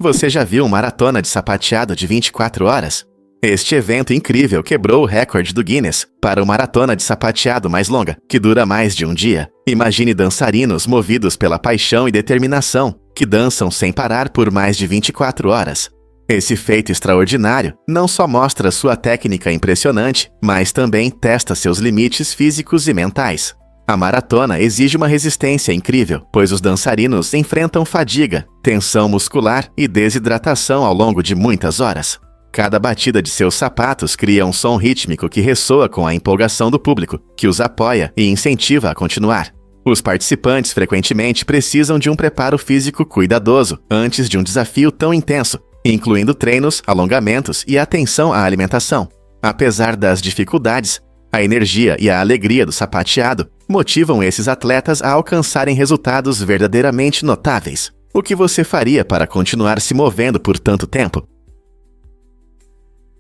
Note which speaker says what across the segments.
Speaker 1: Você já viu uma maratona de sapateado de 24 horas? Este evento incrível quebrou o recorde do Guinness para uma maratona de sapateado mais longa, que dura mais de um dia. Imagine dançarinos movidos pela paixão e determinação, que dançam sem parar por mais de 24 horas. Esse feito extraordinário não só mostra sua técnica impressionante, mas também testa seus limites físicos e mentais. A maratona exige uma resistência incrível, pois os dançarinos enfrentam fadiga, tensão muscular e desidratação ao longo de muitas horas. Cada batida de seus sapatos cria um som rítmico que ressoa com a empolgação do público, que os apoia e incentiva a continuar. Os participantes frequentemente precisam de um preparo físico cuidadoso antes de um desafio tão intenso, incluindo treinos, alongamentos e atenção à alimentação. Apesar das dificuldades, a energia e a alegria do sapateado motivam esses atletas a alcançarem resultados verdadeiramente notáveis. O que você faria para continuar se movendo por tanto tempo?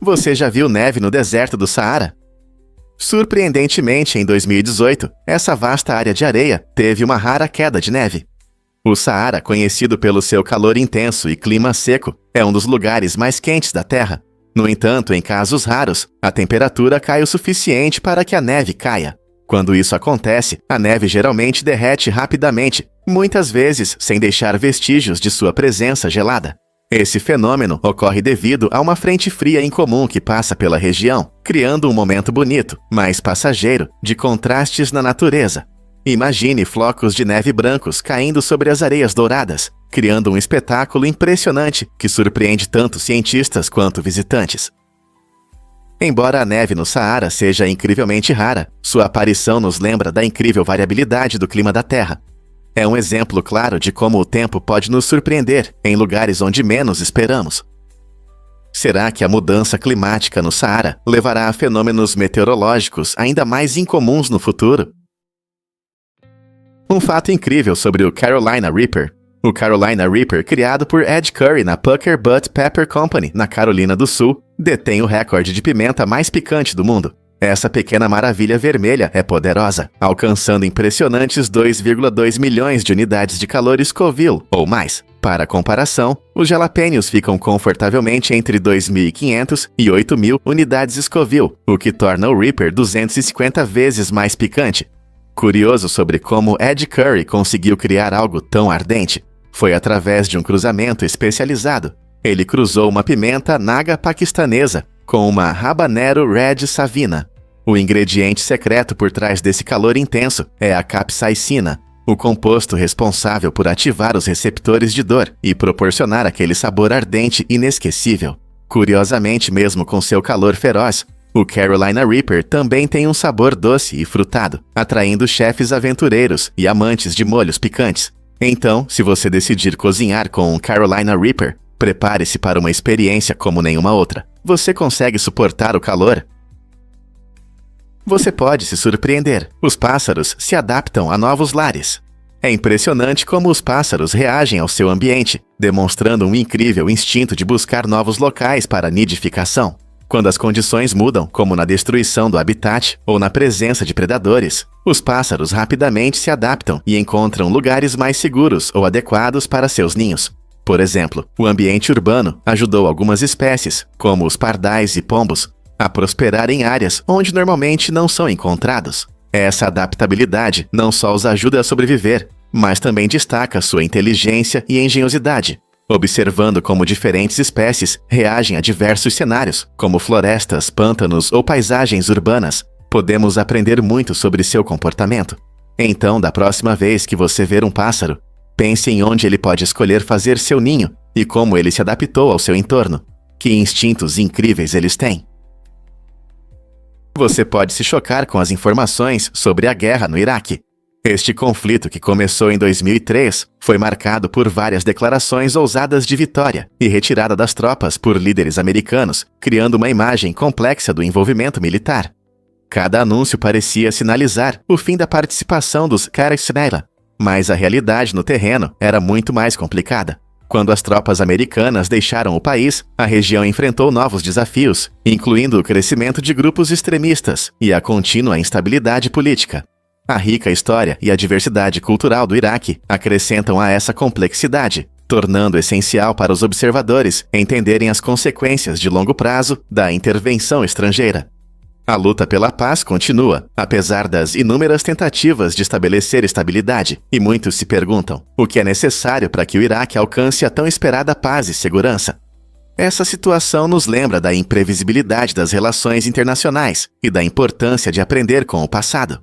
Speaker 1: Você já viu neve no deserto do Saara? Surpreendentemente, em 2018, essa vasta área de areia teve uma rara queda de neve. O Saara, conhecido pelo seu calor intenso e clima seco, é um dos lugares mais quentes da Terra. No entanto, em casos raros, a temperatura cai o suficiente para que a neve caia. Quando isso acontece, a neve geralmente derrete rapidamente, muitas vezes sem deixar vestígios de sua presença gelada. Esse fenômeno ocorre devido a uma frente fria incomum que passa pela região, criando um momento bonito, mas passageiro, de contrastes na natureza. Imagine flocos de neve brancos caindo sobre as areias douradas, criando um espetáculo impressionante que surpreende tanto cientistas quanto visitantes. Embora a neve no Saara seja incrivelmente rara, sua aparição nos lembra da incrível variabilidade do clima da Terra. É um exemplo claro de como o tempo pode nos surpreender em lugares onde menos esperamos. Será que a mudança climática no Saara levará a fenômenos meteorológicos ainda mais incomuns no futuro? Um fato incrível sobre o Carolina Reaper. O Carolina Reaper, criado por Ed Curry na Pucker Butt Pepper Company, na Carolina do Sul, detém o recorde de pimenta mais picante do mundo. Essa pequena maravilha vermelha é poderosa, alcançando impressionantes 2,2 milhões de unidades de calor Scoville, ou mais. Para comparação, os jalapênios ficam confortavelmente entre 2.500 e 8.000 unidades Scoville, o que torna o Reaper 250 vezes mais picante. Curioso sobre como Ed Curry conseguiu criar algo tão ardente? Foi através de um cruzamento especializado. Ele cruzou uma pimenta naga paquistanesa com uma Habanero Red Savina. O ingrediente secreto por trás desse calor intenso é a capsaicina, o composto responsável por ativar os receptores de dor e proporcionar aquele sabor ardente inesquecível. Curiosamente, mesmo com seu calor feroz, o Carolina Reaper também tem um sabor doce e frutado, atraindo chefes aventureiros e amantes de molhos picantes. Então, se você decidir cozinhar com um Carolina Reaper, prepare-se para uma experiência como nenhuma outra. Você consegue suportar o calor? Você pode se surpreender. Os pássaros se adaptam a novos lares. É impressionante como os pássaros reagem ao seu ambiente, demonstrando um incrível instinto de buscar novos locais para nidificação. Quando as condições mudam, como na destruição do habitat ou na presença de predadores, os pássaros rapidamente se adaptam e encontram lugares mais seguros ou adequados para seus ninhos. Por exemplo, o ambiente urbano ajudou algumas espécies, como os pardais e pombos, a prosperar em áreas onde normalmente não são encontrados. Essa adaptabilidade não só os ajuda a sobreviver, mas também destaca sua inteligência e engenhosidade, observando como diferentes espécies reagem a diversos cenários, como florestas, pântanos ou paisagens urbanas. Podemos aprender muito sobre seu comportamento. Então, da próxima vez que você ver um pássaro, pense em onde ele pode escolher fazer seu ninho e como ele se adaptou ao seu entorno. Que instintos incríveis eles têm! Você pode se chocar com as informações sobre a guerra no Iraque. Este conflito, que começou em 2003, foi marcado por várias declarações ousadas de vitória e retirada das tropas por líderes americanos, criando uma imagem complexa do envolvimento militar. Cada anúncio parecia sinalizar o fim da participação dos Qaraqshnayla, mas a realidade no terreno era muito mais complicada. Quando as tropas americanas deixaram o país, a região enfrentou novos desafios, incluindo o crescimento de grupos extremistas e a contínua instabilidade política. A rica história e a diversidade cultural do Iraque acrescentam a essa complexidade, tornando essencial para os observadores entenderem as consequências de longo prazo da intervenção estrangeira. A luta pela paz continua, apesar das inúmeras tentativas de estabelecer estabilidade, e muitos se perguntam o que é necessário para que o Iraque alcance a tão esperada paz e segurança. Essa situação nos lembra da imprevisibilidade das relações internacionais e da importância de aprender com o passado.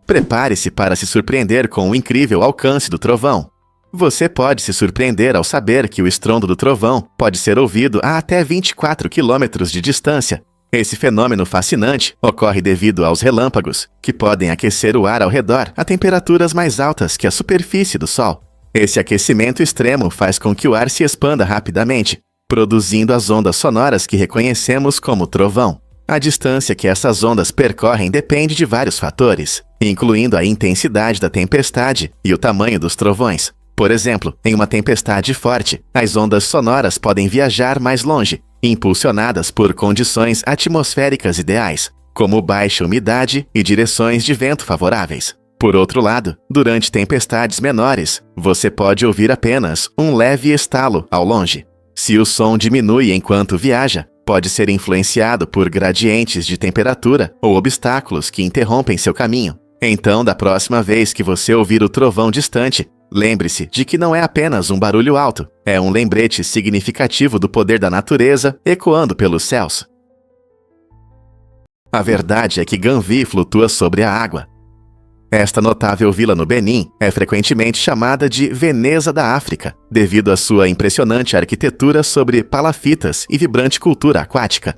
Speaker 1: Prepare-se para se surpreender com o incrível alcance do trovão. Você pode se surpreender ao saber que o estrondo do trovão pode ser ouvido a até 24 quilômetros de distância. Esse fenômeno fascinante ocorre devido aos relâmpagos, que podem aquecer o ar ao redor a temperaturas mais altas que a superfície do Sol. Esse aquecimento extremo faz com que o ar se expanda rapidamente, produzindo as ondas sonoras que reconhecemos como trovão. A distância que essas ondas percorrem depende de vários fatores, incluindo a intensidade da tempestade e o tamanho dos trovões. Por exemplo, em uma tempestade forte, as ondas sonoras podem viajar mais longe, impulsionadas por condições atmosféricas ideais, como baixa umidade e direções de vento favoráveis. Por outro lado, durante tempestades menores, você pode ouvir apenas um leve estalo ao longe. Se o som diminui enquanto viaja, pode ser influenciado por gradientes de temperatura ou obstáculos que interrompem seu caminho. Então, da próxima vez que você ouvir o trovão distante, lembre-se de que não é apenas um barulho alto, é um lembrete significativo do poder da natureza ecoando pelos céus. A verdade é que Ganvi flutua sobre a água. Esta notável vila no Benin é frequentemente chamada de Veneza da África, devido à sua impressionante arquitetura sobre palafitas e vibrante cultura aquática.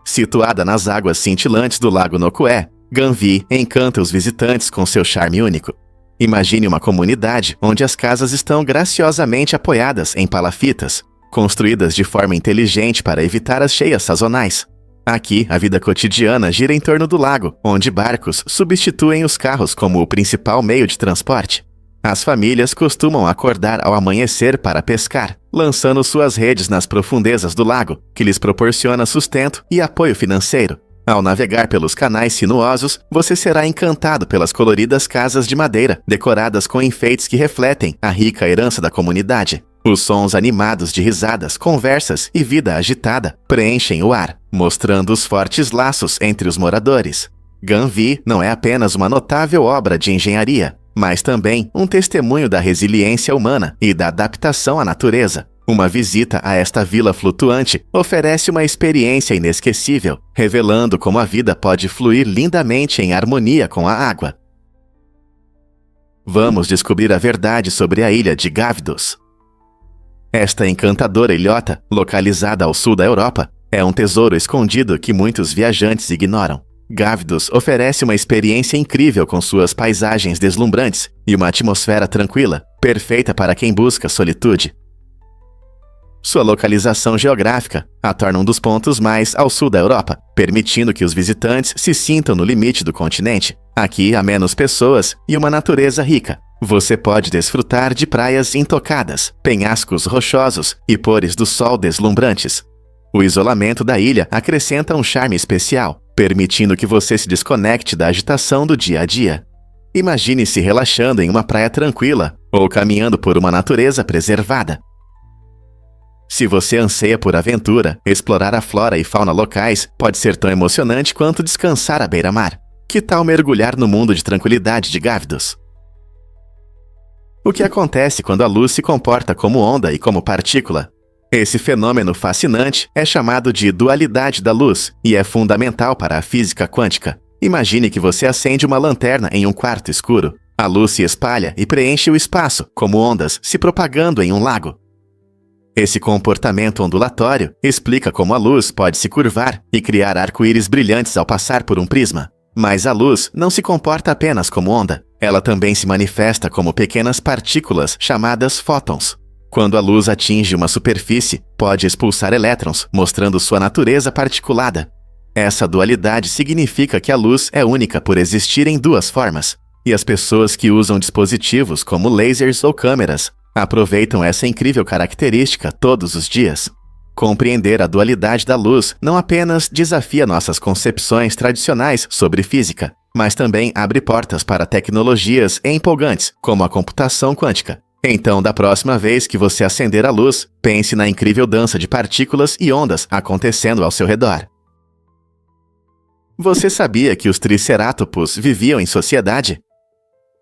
Speaker 1: Situada nas águas cintilantes do Lago Nokué, Ganvi encanta os visitantes com seu charme único. Imagine uma comunidade onde as casas estão graciosamente apoiadas em palafitas, construídas de forma inteligente para evitar as cheias sazonais. Aqui, a vida cotidiana gira em torno do lago, onde barcos substituem os carros como o principal meio de transporte. As famílias costumam acordar ao amanhecer para pescar, lançando suas redes nas profundezas do lago, que lhes proporciona sustento e apoio financeiro. Ao navegar pelos canais sinuosos, você será encantado pelas coloridas casas de madeira, decoradas com enfeites que refletem a rica herança da comunidade. Os sons animados de risadas, conversas e vida agitada preenchem o ar, mostrando os fortes laços entre os moradores. Ganvi não é apenas uma notável obra de engenharia, mas também um testemunho da resiliência humana e da adaptação à natureza. Uma visita a esta vila flutuante oferece uma experiência inesquecível, revelando como a vida pode fluir lindamente em harmonia com a água. Vamos descobrir a verdade sobre a ilha de Gavdos. Esta encantadora ilhota, localizada ao sul da Europa, é um tesouro escondido que muitos viajantes ignoram. Gavdos oferece uma experiência incrível com suas paisagens deslumbrantes e uma atmosfera tranquila, perfeita para quem busca solitude. Sua localização geográfica a torna um dos pontos mais ao sul da Europa, permitindo que os visitantes se sintam no limite do continente. Aqui há menos pessoas e uma natureza rica. Você pode desfrutar de praias intocadas, penhascos rochosos e pôres do sol deslumbrantes. O isolamento da ilha acrescenta um charme especial, permitindo que você se desconecte da agitação do dia a dia. Imagine-se relaxando em uma praia tranquila ou caminhando por uma natureza preservada. Se você anseia por aventura, explorar a flora e fauna locais pode ser tão emocionante quanto descansar à beira-mar. Que tal mergulhar no mundo de tranquilidade de Gavdos? O que acontece quando a luz se comporta como onda e como partícula? Esse fenômeno fascinante é chamado de dualidade da luz e é fundamental para a física quântica. Imagine que você acende uma lanterna em um quarto escuro. A luz se espalha e preenche o espaço, como ondas se propagando em um lago. Esse comportamento ondulatório explica como a luz pode se curvar e criar arco-íris brilhantes ao passar por um prisma. Mas a luz não se comporta apenas como onda. Ela também se manifesta como pequenas partículas chamadas fótons. Quando a luz atinge uma superfície, pode expulsar elétrons, mostrando sua natureza particulada. Essa dualidade significa que a luz é única por existir em duas formas, e as pessoas que usam dispositivos como lasers ou câmeras aproveitam essa incrível característica todos os dias. Compreender a dualidade da luz não apenas desafia nossas concepções tradicionais sobre física, mas também abre portas para tecnologias empolgantes, como a computação quântica. Então, da próxima vez que você acender a luz, pense na incrível dança de partículas e ondas acontecendo ao seu redor. Você sabia que os tricerátops viviam em sociedade?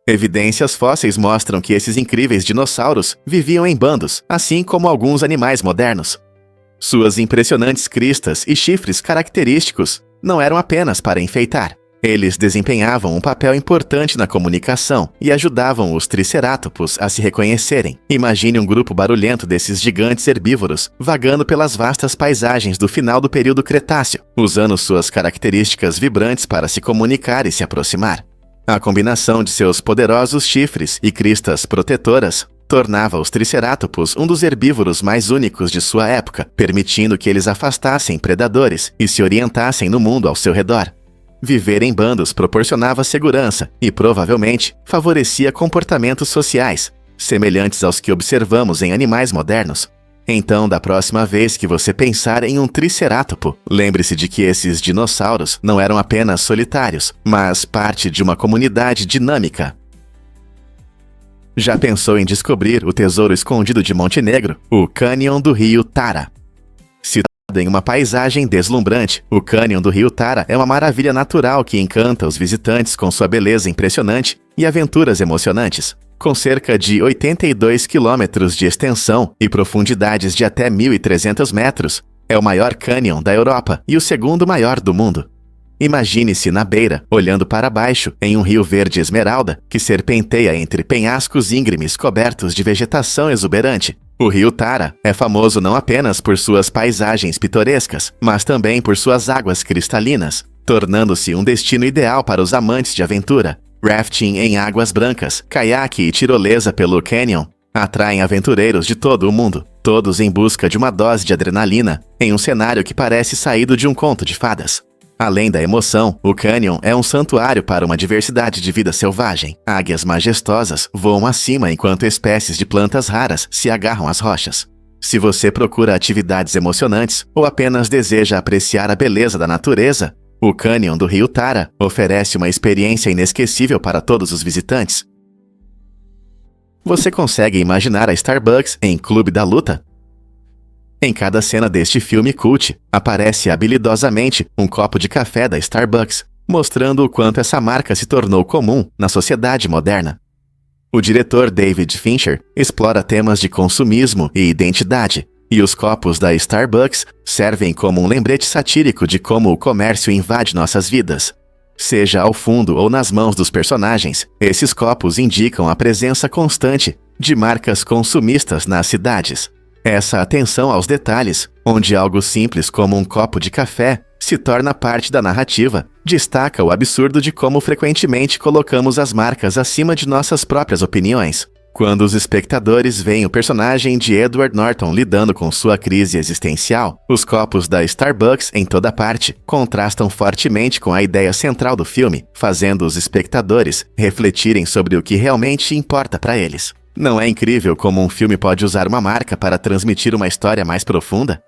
Speaker 1: Evidências fósseis mostram que esses incríveis dinossauros viviam em bandos, assim como alguns animais modernos. Suas impressionantes cristas e chifres característicos não eram apenas para enfeitar. Eles desempenhavam um papel importante na comunicação e ajudavam os tricerátops a se reconhecerem. Imagine um grupo barulhento desses gigantes herbívoros vagando pelas vastas paisagens do final do período Cretáceo, usando suas características vibrantes para se comunicar e se aproximar. A combinação de seus poderosos chifres e cristas protetoras tornava os tricerátops um dos herbívoros mais únicos de sua época, permitindo que eles afastassem predadores e se orientassem no mundo ao seu redor. Viver em bandos proporcionava segurança e, provavelmente, favorecia comportamentos sociais, semelhantes aos que observamos em animais modernos. Então, da próxima vez que você pensar em um tricerátopo, lembre-se de que esses dinossauros não eram apenas solitários, mas parte de uma comunidade dinâmica. Já pensou em descobrir o tesouro escondido de Montenegro, o cânion do rio Tara? Em uma paisagem deslumbrante, o cânion do rio Tara é uma maravilha natural que encanta os visitantes com sua beleza impressionante e aventuras emocionantes. Com cerca de 82 quilômetros de extensão e profundidades de até 1.300 metros, é o maior cânion da Europa e o segundo maior do mundo. Imagine-se na beira, olhando para baixo, em um rio verde esmeralda que serpenteia entre penhascos íngremes cobertos de vegetação exuberante. O rio Tara é famoso não apenas por suas paisagens pitorescas, mas também por suas águas cristalinas, tornando-se um destino ideal para os amantes de aventura. Rafting em águas brancas, caiaque e tirolesa pelo canyon atraem aventureiros de todo o mundo, todos em busca de uma dose de adrenalina, em um cenário que parece saído de um conto de fadas. Além da emoção, o cânion é um santuário para uma diversidade de vida selvagem. Águias majestosas voam acima enquanto espécies de plantas raras se agarram às rochas. Se você procura atividades emocionantes ou apenas deseja apreciar a beleza da natureza, o cânion do rio Tara oferece uma experiência inesquecível para todos os visitantes. Você consegue imaginar a Starbucks em Clube da Luta? Em cada cena deste filme cult, aparece habilidosamente um copo de café da Starbucks, mostrando o quanto essa marca se tornou comum na sociedade moderna. O diretor David Fincher explora temas de consumismo e identidade, e os copos da Starbucks servem como um lembrete satírico de como o comércio invade nossas vidas. Seja ao fundo ou nas mãos dos personagens, esses copos indicam a presença constante de marcas consumistas nas cidades. Essa atenção aos detalhes, onde algo simples como um copo de café se torna parte da narrativa, destaca o absurdo de como frequentemente colocamos as marcas acima de nossas próprias opiniões. Quando os espectadores veem o personagem de Edward Norton lidando com sua crise existencial, os copos da Starbucks em toda parte contrastam fortemente com a ideia central do filme, fazendo os espectadores refletirem sobre o que realmente importa para eles. Não é incrível como um filme pode usar uma marca para transmitir uma história mais profunda?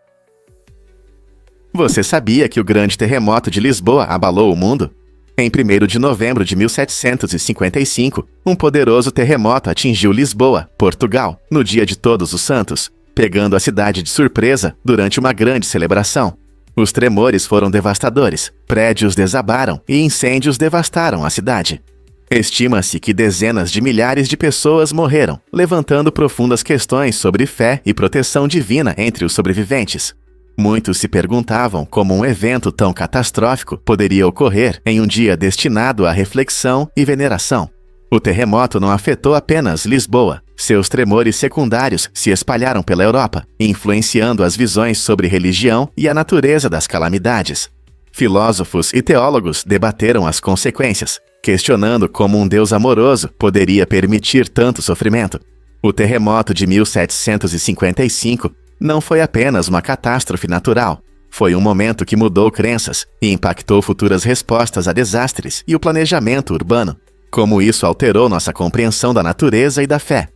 Speaker 1: Você sabia que o grande terremoto de Lisboa abalou o mundo? Em 1º de novembro de 1755, um poderoso terremoto atingiu Lisboa, Portugal, no dia de Todos os Santos, pegando a cidade de surpresa durante uma grande celebração. Os tremores foram devastadores, prédios desabaram e incêndios devastaram a cidade. Estima-se que dezenas de milhares de pessoas morreram, levantando profundas questões sobre fé e proteção divina entre os sobreviventes. Muitos se perguntavam como um evento tão catastrófico poderia ocorrer em um dia destinado à reflexão e veneração. O terremoto não afetou apenas Lisboa. Seus tremores secundários se espalharam pela Europa, influenciando as visões sobre religião e a natureza das calamidades. Filósofos e teólogos debateram as consequências, questionando como um Deus amoroso poderia permitir tanto sofrimento. O terremoto de 1755 não foi apenas uma catástrofe natural. Foi um momento que mudou crenças e impactou futuras respostas a desastres e o planejamento urbano. Como isso alterou nossa compreensão da natureza e da fé.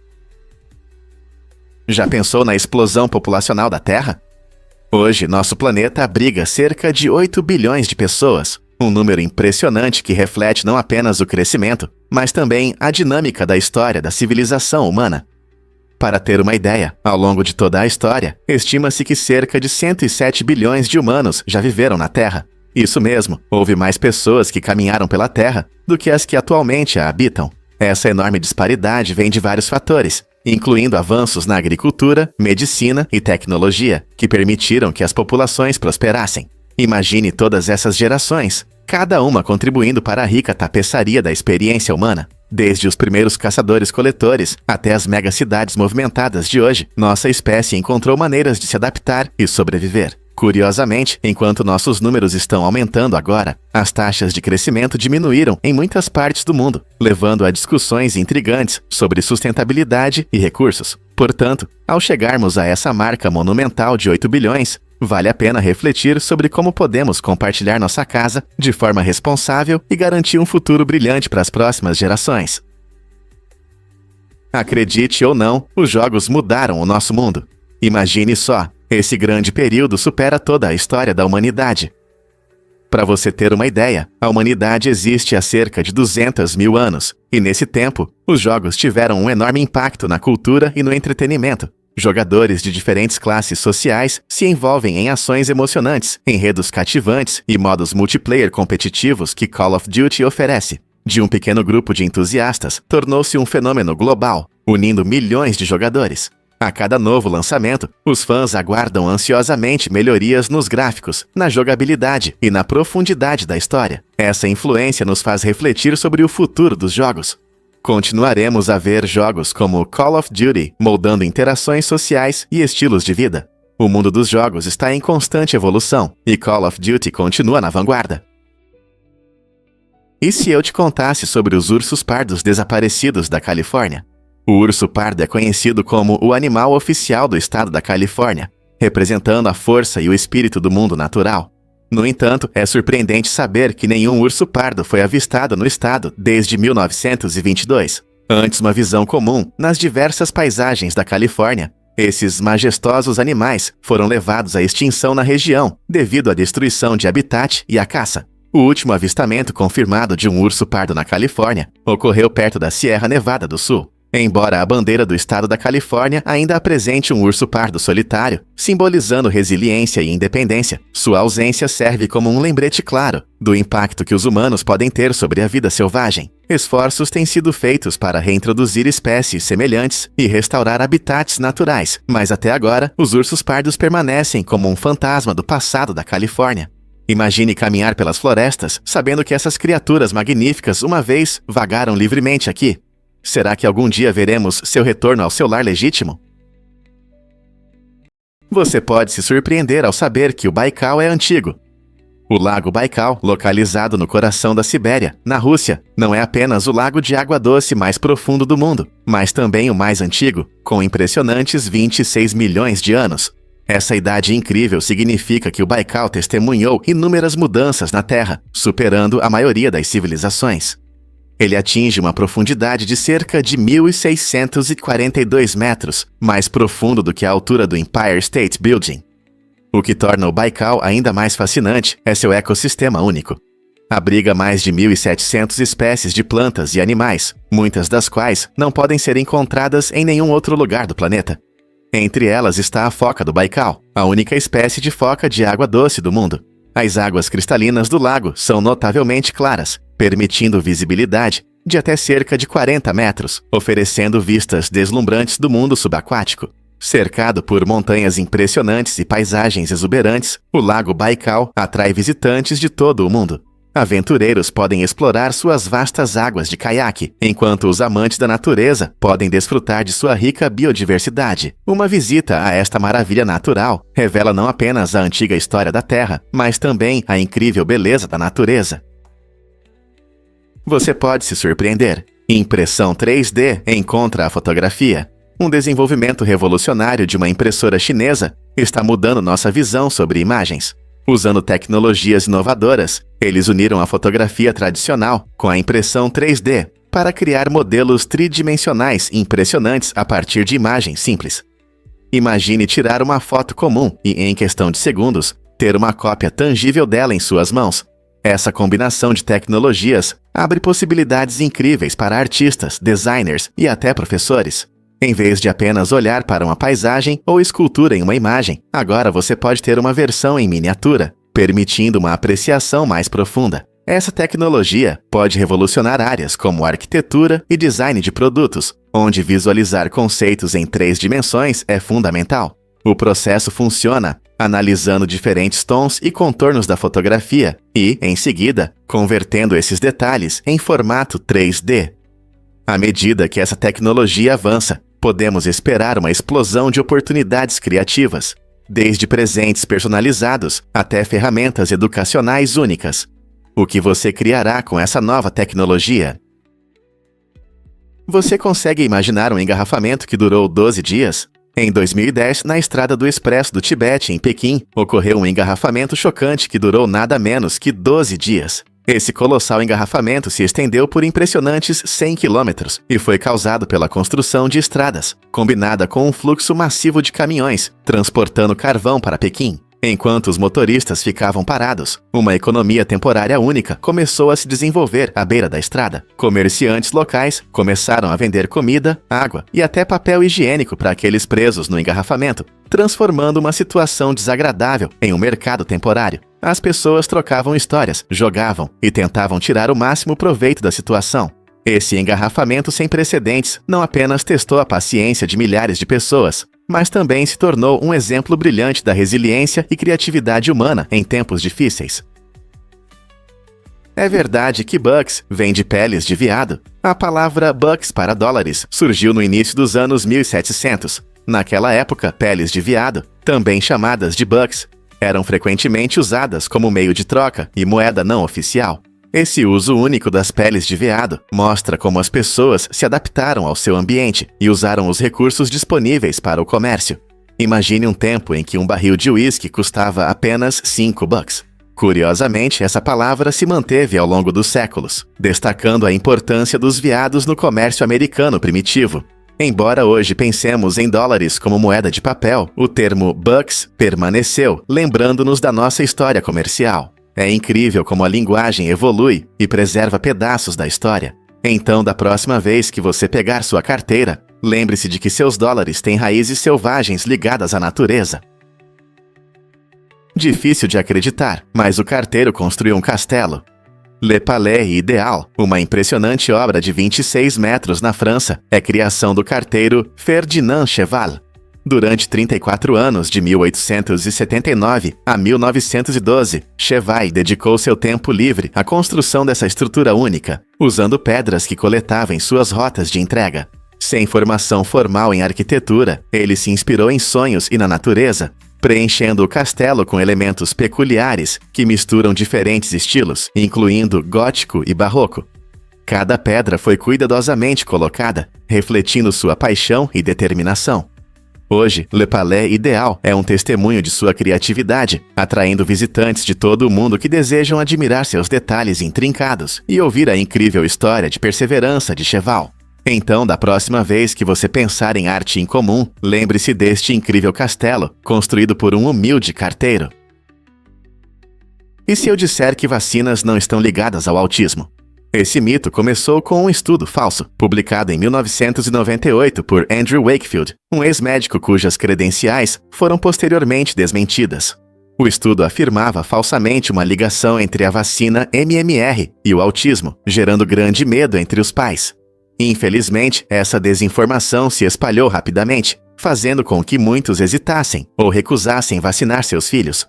Speaker 1: Já pensou na explosão populacional da Terra? Hoje, nosso planeta abriga cerca de 8 bilhões de pessoas, um número impressionante que reflete não apenas o crescimento, mas também a dinâmica da história da civilização humana. Para ter uma ideia, ao longo de toda a história, estima-se que cerca de 107 bilhões de humanos já viveram na Terra. Isso mesmo, houve mais pessoas que caminharam pela Terra do que as que atualmente a habitam. Essa enorme disparidade vem de vários fatores, incluindo avanços na agricultura, medicina e tecnologia, que permitiram que as populações prosperassem. Imagine todas essas gerações, cada uma contribuindo para a rica tapeçaria da experiência humana. Desde os primeiros caçadores-coletores até as megacidades movimentadas de hoje, nossa espécie encontrou maneiras de se adaptar e sobreviver. Curiosamente, enquanto nossos números estão aumentando agora, as taxas de crescimento diminuíram em muitas partes do mundo, levando a discussões intrigantes sobre sustentabilidade e recursos. Portanto, ao chegarmos a essa marca monumental de 8 bilhões, vale a pena refletir sobre como podemos compartilhar nossa casa de forma responsável e garantir um futuro brilhante para as próximas gerações. Acredite ou não, os jogos mudaram o nosso mundo. Imagine só, esse grande período supera toda a história da humanidade. Para você ter uma ideia, a humanidade existe há cerca de 200 mil anos, e nesse tempo, os jogos tiveram um enorme impacto na cultura e no entretenimento. Jogadores de diferentes classes sociais se envolvem em ações emocionantes, enredos cativantes e modos multiplayer competitivos que Call of Duty oferece. De um pequeno grupo de entusiastas, tornou-se um fenômeno global, unindo milhões de jogadores. A cada novo lançamento, os fãs aguardam ansiosamente melhorias nos gráficos, na jogabilidade e na profundidade da história. Essa influência nos faz refletir sobre o futuro dos jogos. Continuaremos a ver jogos como Call of Duty moldando interações sociais e estilos de vida. O mundo dos jogos está em constante evolução e Call of Duty continua na vanguarda. E se eu te contasse sobre os ursos pardos desaparecidos da Califórnia? O urso pardo é conhecido como o animal oficial do estado da Califórnia, representando a força e o espírito do mundo natural. No entanto, é surpreendente saber que nenhum urso pardo foi avistado no estado desde 1922. Antes uma visão comum nas diversas paisagens da Califórnia, esses majestosos animais foram levados à extinção na região devido à destruição de habitat e à caça. O último avistamento confirmado de um urso pardo na Califórnia ocorreu perto da Sierra Nevada do Sul. Embora a bandeira do estado da Califórnia ainda apresente um urso pardo solitário, simbolizando resiliência e independência, sua ausência serve como um lembrete claro do impacto que os humanos podem ter sobre a vida selvagem. Esforços têm sido feitos para reintroduzir espécies semelhantes e restaurar habitats naturais, mas até agora, os ursos pardos permanecem como um fantasma do passado da Califórnia. Imagine caminhar pelas florestas, sabendo que essas criaturas magníficas uma vez vagaram livremente aqui. Será que algum dia veremos seu retorno ao seu lar legítimo? Você pode se surpreender ao saber que o Baikal é antigo. O Lago Baikal, localizado no coração da Sibéria, na Rússia, não é apenas o lago de água doce mais profundo do mundo, mas também o mais antigo, com impressionantes 26 milhões de anos. Essa idade incrível significa que o Baikal testemunhou inúmeras mudanças na Terra, superando a maioria das civilizações. Ele atinge uma profundidade de cerca de 1.642 metros, mais profundo do que a altura do Empire State Building. O que torna o Baikal ainda mais fascinante é seu ecossistema único. Abriga mais de 1.700 espécies de plantas e animais, muitas das quais não podem ser encontradas em nenhum outro lugar do planeta. Entre elas está a foca do Baikal, a única espécie de foca de água doce do mundo. As águas cristalinas do lago são notavelmente claras, permitindo visibilidade de até cerca de 40 metros, oferecendo vistas deslumbrantes do mundo subaquático. Cercado por montanhas impressionantes e paisagens exuberantes, o Lago Baikal atrai visitantes de todo o mundo. Aventureiros podem explorar suas vastas águas de caiaque, enquanto os amantes da natureza podem desfrutar de sua rica biodiversidade. Uma visita a esta maravilha natural revela não apenas a antiga história da Terra, mas também a incrível beleza da natureza. Você pode se surpreender. Impressão 3D encontra a fotografia. Um desenvolvimento revolucionário de uma impressora chinesa está mudando nossa visão sobre imagens. Usando tecnologias inovadoras, eles uniram a fotografia tradicional com a impressão 3D para criar modelos tridimensionais impressionantes a partir de imagens simples. Imagine tirar uma foto comum e, em questão de segundos, ter uma cópia tangível dela em suas mãos. Essa combinação de tecnologias abre possibilidades incríveis para artistas, designers e até professores. Em vez de apenas olhar para uma paisagem ou escultura em uma imagem, agora você pode ter uma versão em miniatura, permitindo uma apreciação mais profunda. Essa tecnologia pode revolucionar áreas como arquitetura e design de produtos, onde visualizar conceitos em 3 dimensões é fundamental. O processo funciona analisando diferentes tons e contornos da fotografia e, em seguida, convertendo esses detalhes em formato 3D. À medida que essa tecnologia avança, podemos esperar uma explosão de oportunidades criativas, desde presentes personalizados até ferramentas educacionais únicas. O que você criará com essa nova tecnologia? Você consegue imaginar um engarrafamento que durou 12 dias? Em 2010, na estrada do Expresso do Tibete, em Pequim, ocorreu um engarrafamento chocante que durou nada menos que 12 dias. Esse colossal engarrafamento se estendeu por impressionantes 100 quilômetros e foi causado pela construção de estradas, combinada com um fluxo massivo de caminhões, transportando carvão para Pequim. Enquanto os motoristas ficavam parados, uma economia temporária única começou a se desenvolver à beira da estrada. Comerciantes locais começaram a vender comida, água e até papel higiênico para aqueles presos no engarrafamento, transformando uma situação desagradável em um mercado temporário. As pessoas trocavam histórias, jogavam e tentavam tirar o máximo proveito da situação. Esse engarrafamento sem precedentes não apenas testou a paciência de milhares de pessoas, mas também se tornou um exemplo brilhante da resiliência e criatividade humana em tempos difíceis. É verdade que bucks vem de peles de veado. A palavra bucks para dólares surgiu no início dos anos 1700. Naquela época, peles de veado, também chamadas de bucks, eram frequentemente usadas como meio de troca e moeda não oficial. Esse uso único das peles de veado mostra como as pessoas se adaptaram ao seu ambiente e usaram os recursos disponíveis para o comércio. Imagine um tempo em que um barril de uísque custava apenas 5 bucks. Curiosamente, essa palavra se manteve ao longo dos séculos, destacando a importância dos veados no comércio americano primitivo. Embora hoje pensemos em dólares como moeda de papel, o termo bucks permaneceu, lembrando-nos da nossa história comercial. É incrível como a linguagem evolui e preserva pedaços da história. Então, da próxima vez que você pegar sua carteira, lembre-se de que seus dólares têm raízes selvagens ligadas à natureza. Difícil de acreditar, mas o carteiro construiu um castelo. Le Palais Idéal, uma impressionante obra de 26 metros na França, é criação do carteiro Ferdinand Cheval. Durante 34 anos, de 1879 a 1912, Cheval dedicou seu tempo livre à construção dessa estrutura única, usando pedras que coletava em suas rotas de entrega. Sem formação formal em arquitetura, ele se inspirou em sonhos e na natureza, preenchendo o castelo com elementos peculiares que misturam diferentes estilos, incluindo gótico e barroco. Cada pedra foi cuidadosamente colocada, refletindo sua paixão e determinação. Hoje, Le Palais Idéal é um testemunho de sua criatividade, atraindo visitantes de todo o mundo que desejam admirar seus detalhes intrincados e ouvir a incrível história de perseverança de Cheval. Então, da próxima vez que você pensar em arte incomum, lembre-se deste incrível castelo, construído por um humilde carteiro. E se eu disser que vacinas não estão ligadas ao autismo? Esse mito começou com um estudo falso, publicado em 1998 por Andrew Wakefield, um ex-médico cujas credenciais foram posteriormente desmentidas. O estudo afirmava falsamente uma ligação entre a vacina MMR e o autismo, gerando grande medo entre os pais. Infelizmente, essa desinformação se espalhou rapidamente, fazendo com que muitos hesitassem ou recusassem vacinar seus filhos.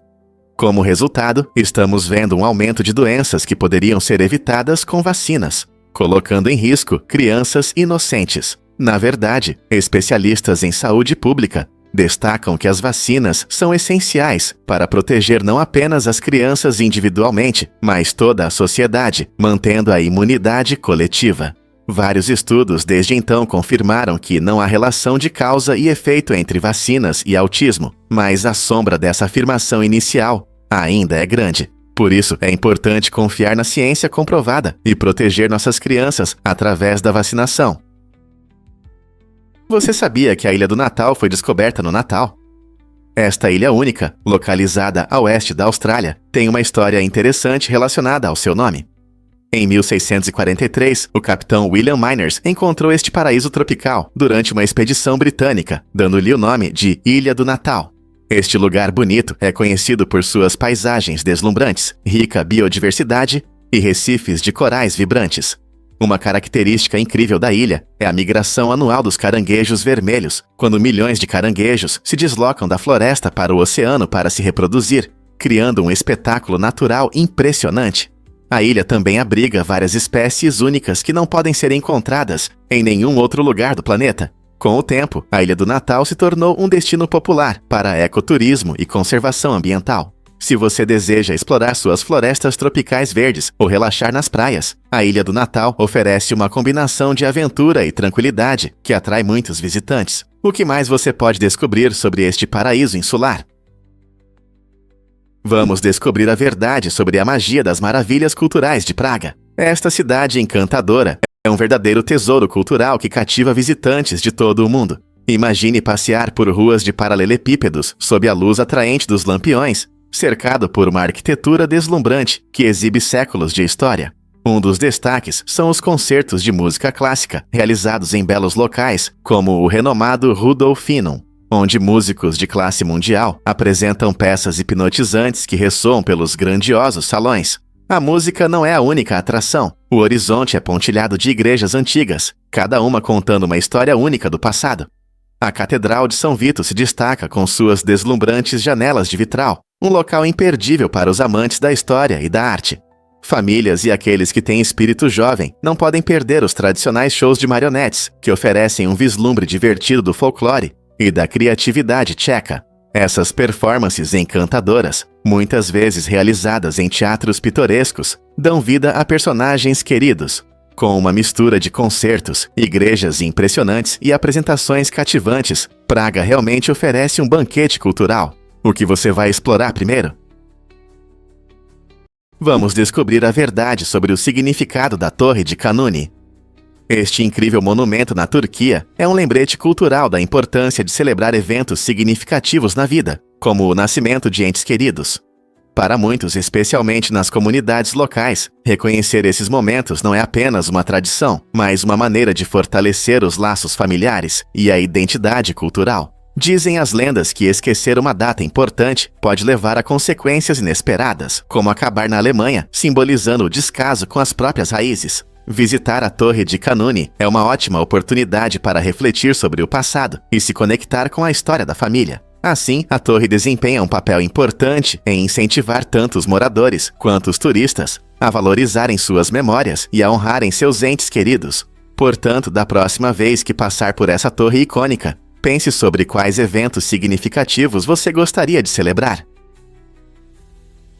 Speaker 1: Como resultado, estamos vendo um aumento de doenças que poderiam ser evitadas com vacinas, colocando em risco crianças inocentes. Na verdade, especialistas em saúde pública destacam que as vacinas são essenciais para proteger não apenas as crianças individualmente, mas toda a sociedade, mantendo a imunidade coletiva. Vários estudos desde então confirmaram que não há relação de causa e efeito entre vacinas e autismo, mas a sombra dessa afirmação inicial ainda é grande. Por isso, é importante confiar na ciência comprovada e proteger nossas crianças através da vacinação. Você sabia que a Ilha do Natal foi descoberta no Natal? Esta ilha única, localizada a oeste da Austrália, tem uma história interessante relacionada ao seu nome. Em 1643, o capitão William Myners encontrou este paraíso tropical durante uma expedição britânica, dando-lhe o nome de Ilha do Natal. Este lugar bonito é conhecido por suas paisagens deslumbrantes, rica biodiversidade e recifes de corais vibrantes. Uma característica incrível da ilha é a migração anual dos caranguejos vermelhos, quando milhões de caranguejos se deslocam da floresta para o oceano para se reproduzir, criando um espetáculo natural impressionante. A ilha também abriga várias espécies únicas que não podem ser encontradas em nenhum outro lugar do planeta. Com o tempo, a Ilha do Natal se tornou um destino popular para ecoturismo e conservação ambiental. Se você deseja explorar suas florestas tropicais verdes ou relaxar nas praias, a Ilha do Natal oferece uma combinação de aventura e tranquilidade que atrai muitos visitantes. O que mais você pode descobrir sobre este paraíso insular? Vamos descobrir a verdade sobre a magia das maravilhas culturais de Praga. Esta cidade encantadora é um verdadeiro tesouro cultural que cativa visitantes de todo o mundo. Imagine passear por ruas de paralelepípedos sob a luz atraente dos lampiões, cercado por uma arquitetura deslumbrante que exibe séculos de história. Um dos destaques são os concertos de música clássica, realizados em belos locais, como o renomado Rudolfinum, onde músicos de classe mundial apresentam peças hipnotizantes que ressoam pelos grandiosos salões. A música não é a única atração. O horizonte é pontilhado de igrejas antigas, cada uma contando uma história única do passado. A Catedral de São Vito se destaca com suas deslumbrantes janelas de vitral, um local imperdível para os amantes da história e da arte. Famílias e aqueles que têm espírito jovem não podem perder os tradicionais shows de marionetes, que oferecem um vislumbre divertido do folclore e da criatividade tcheca. Essas performances encantadoras, muitas vezes realizadas em teatros pitorescos, dão vida a personagens queridos. Com uma mistura de concertos, igrejas impressionantes e apresentações cativantes, Praga realmente oferece um banquete cultural. O que você vai explorar primeiro? Vamos descobrir a verdade sobre o significado da Torre de Kanuni. Este incrível monumento na Turquia é um lembrete cultural da importância de celebrar eventos significativos na vida, como o nascimento de entes queridos. Para muitos, especialmente nas comunidades locais, reconhecer esses momentos não é apenas uma tradição, mas uma maneira de fortalecer os laços familiares e a identidade cultural. Dizem as lendas que esquecer uma data importante pode levar a consequências inesperadas, como acabar na Alemanha, simbolizando o descaso com as próprias raízes. Visitar a Torre de Kanuni é uma ótima oportunidade para refletir sobre o passado e se conectar com a história da família. Assim, a torre desempenha um papel importante em incentivar tanto os moradores quanto os turistas a valorizarem suas memórias e a honrarem seus entes queridos. Portanto, da próxima vez que passar por essa torre icônica, pense sobre quais eventos significativos você gostaria de celebrar.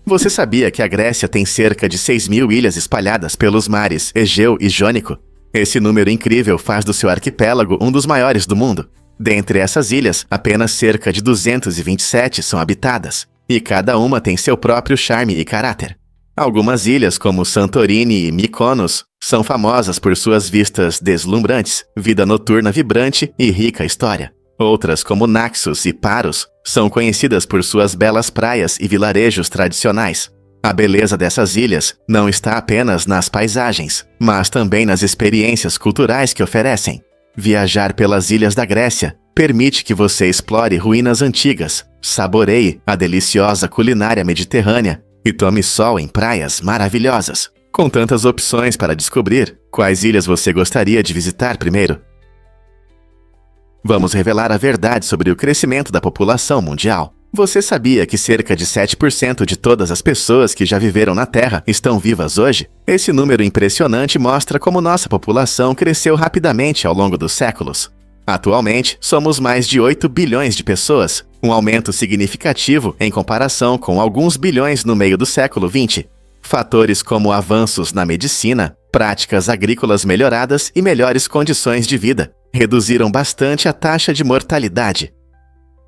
Speaker 1: Você sabia que a Grécia tem cerca de 6.000 ilhas espalhadas pelos mares Egeu e Jônico? Esse número incrível faz do seu arquipélago um dos maiores do mundo. Dentre essas ilhas, apenas cerca de 227 são habitadas, e cada uma tem seu próprio charme e caráter. Algumas ilhas, como Santorini e Mykonos, são famosas por suas vistas deslumbrantes, vida noturna vibrante e rica história. Outras, como Naxos e Paros, são conhecidas por suas belas praias e vilarejos tradicionais. A beleza dessas ilhas não está apenas nas paisagens, mas também nas experiências culturais que oferecem. Viajar pelas ilhas da Grécia permite que você explore ruínas antigas, saboreie a deliciosa culinária mediterrânea e tome sol em praias maravilhosas. Com tantas opções para descobrir, quais ilhas você gostaria de visitar primeiro? Vamos revelar a verdade sobre o crescimento da população mundial. Você sabia que cerca de 7% de todas as pessoas que já viveram na Terra estão vivas hoje? Esse número impressionante mostra como nossa população cresceu rapidamente ao longo dos séculos. Atualmente, somos mais de 8 bilhões de pessoas, um aumento significativo em comparação com alguns bilhões no meio do século XX. Fatores como avanços na medicina, práticas agrícolas melhoradas e melhores condições de vida reduziram bastante a taxa de mortalidade.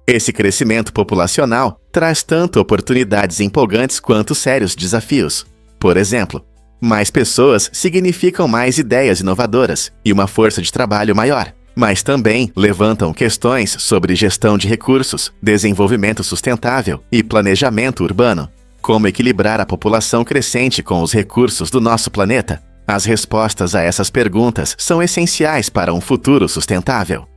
Speaker 1: Esse crescimento populacional traz tanto oportunidades empolgantes quanto sérios desafios. Por exemplo, mais pessoas significam mais ideias inovadoras e uma força de trabalho maior, mas também levantam questões sobre gestão de recursos, desenvolvimento sustentável e planejamento urbano. Como equilibrar a população crescente com os recursos do nosso planeta? As respostas a essas perguntas são essenciais para um futuro sustentável.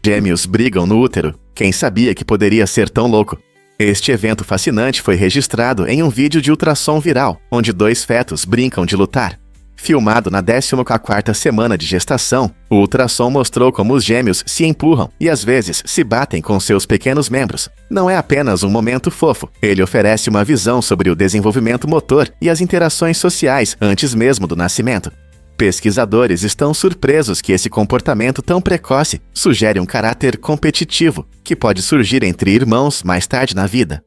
Speaker 1: Gêmeos brigam no útero. Quem sabia que poderia ser tão louco? Este evento fascinante foi registrado em um vídeo de ultrassom viral, onde 2 fetos brincam de lutar. Filmado na 14ª semana de gestação, o ultrassom mostrou como os gêmeos se empurram e às vezes se batem com seus pequenos membros. Não é apenas um momento fofo, ele oferece uma visão sobre o desenvolvimento motor e as interações sociais antes mesmo do nascimento. Pesquisadores estão surpresos que esse comportamento tão precoce sugere um caráter competitivo que pode surgir entre irmãos mais tarde na vida.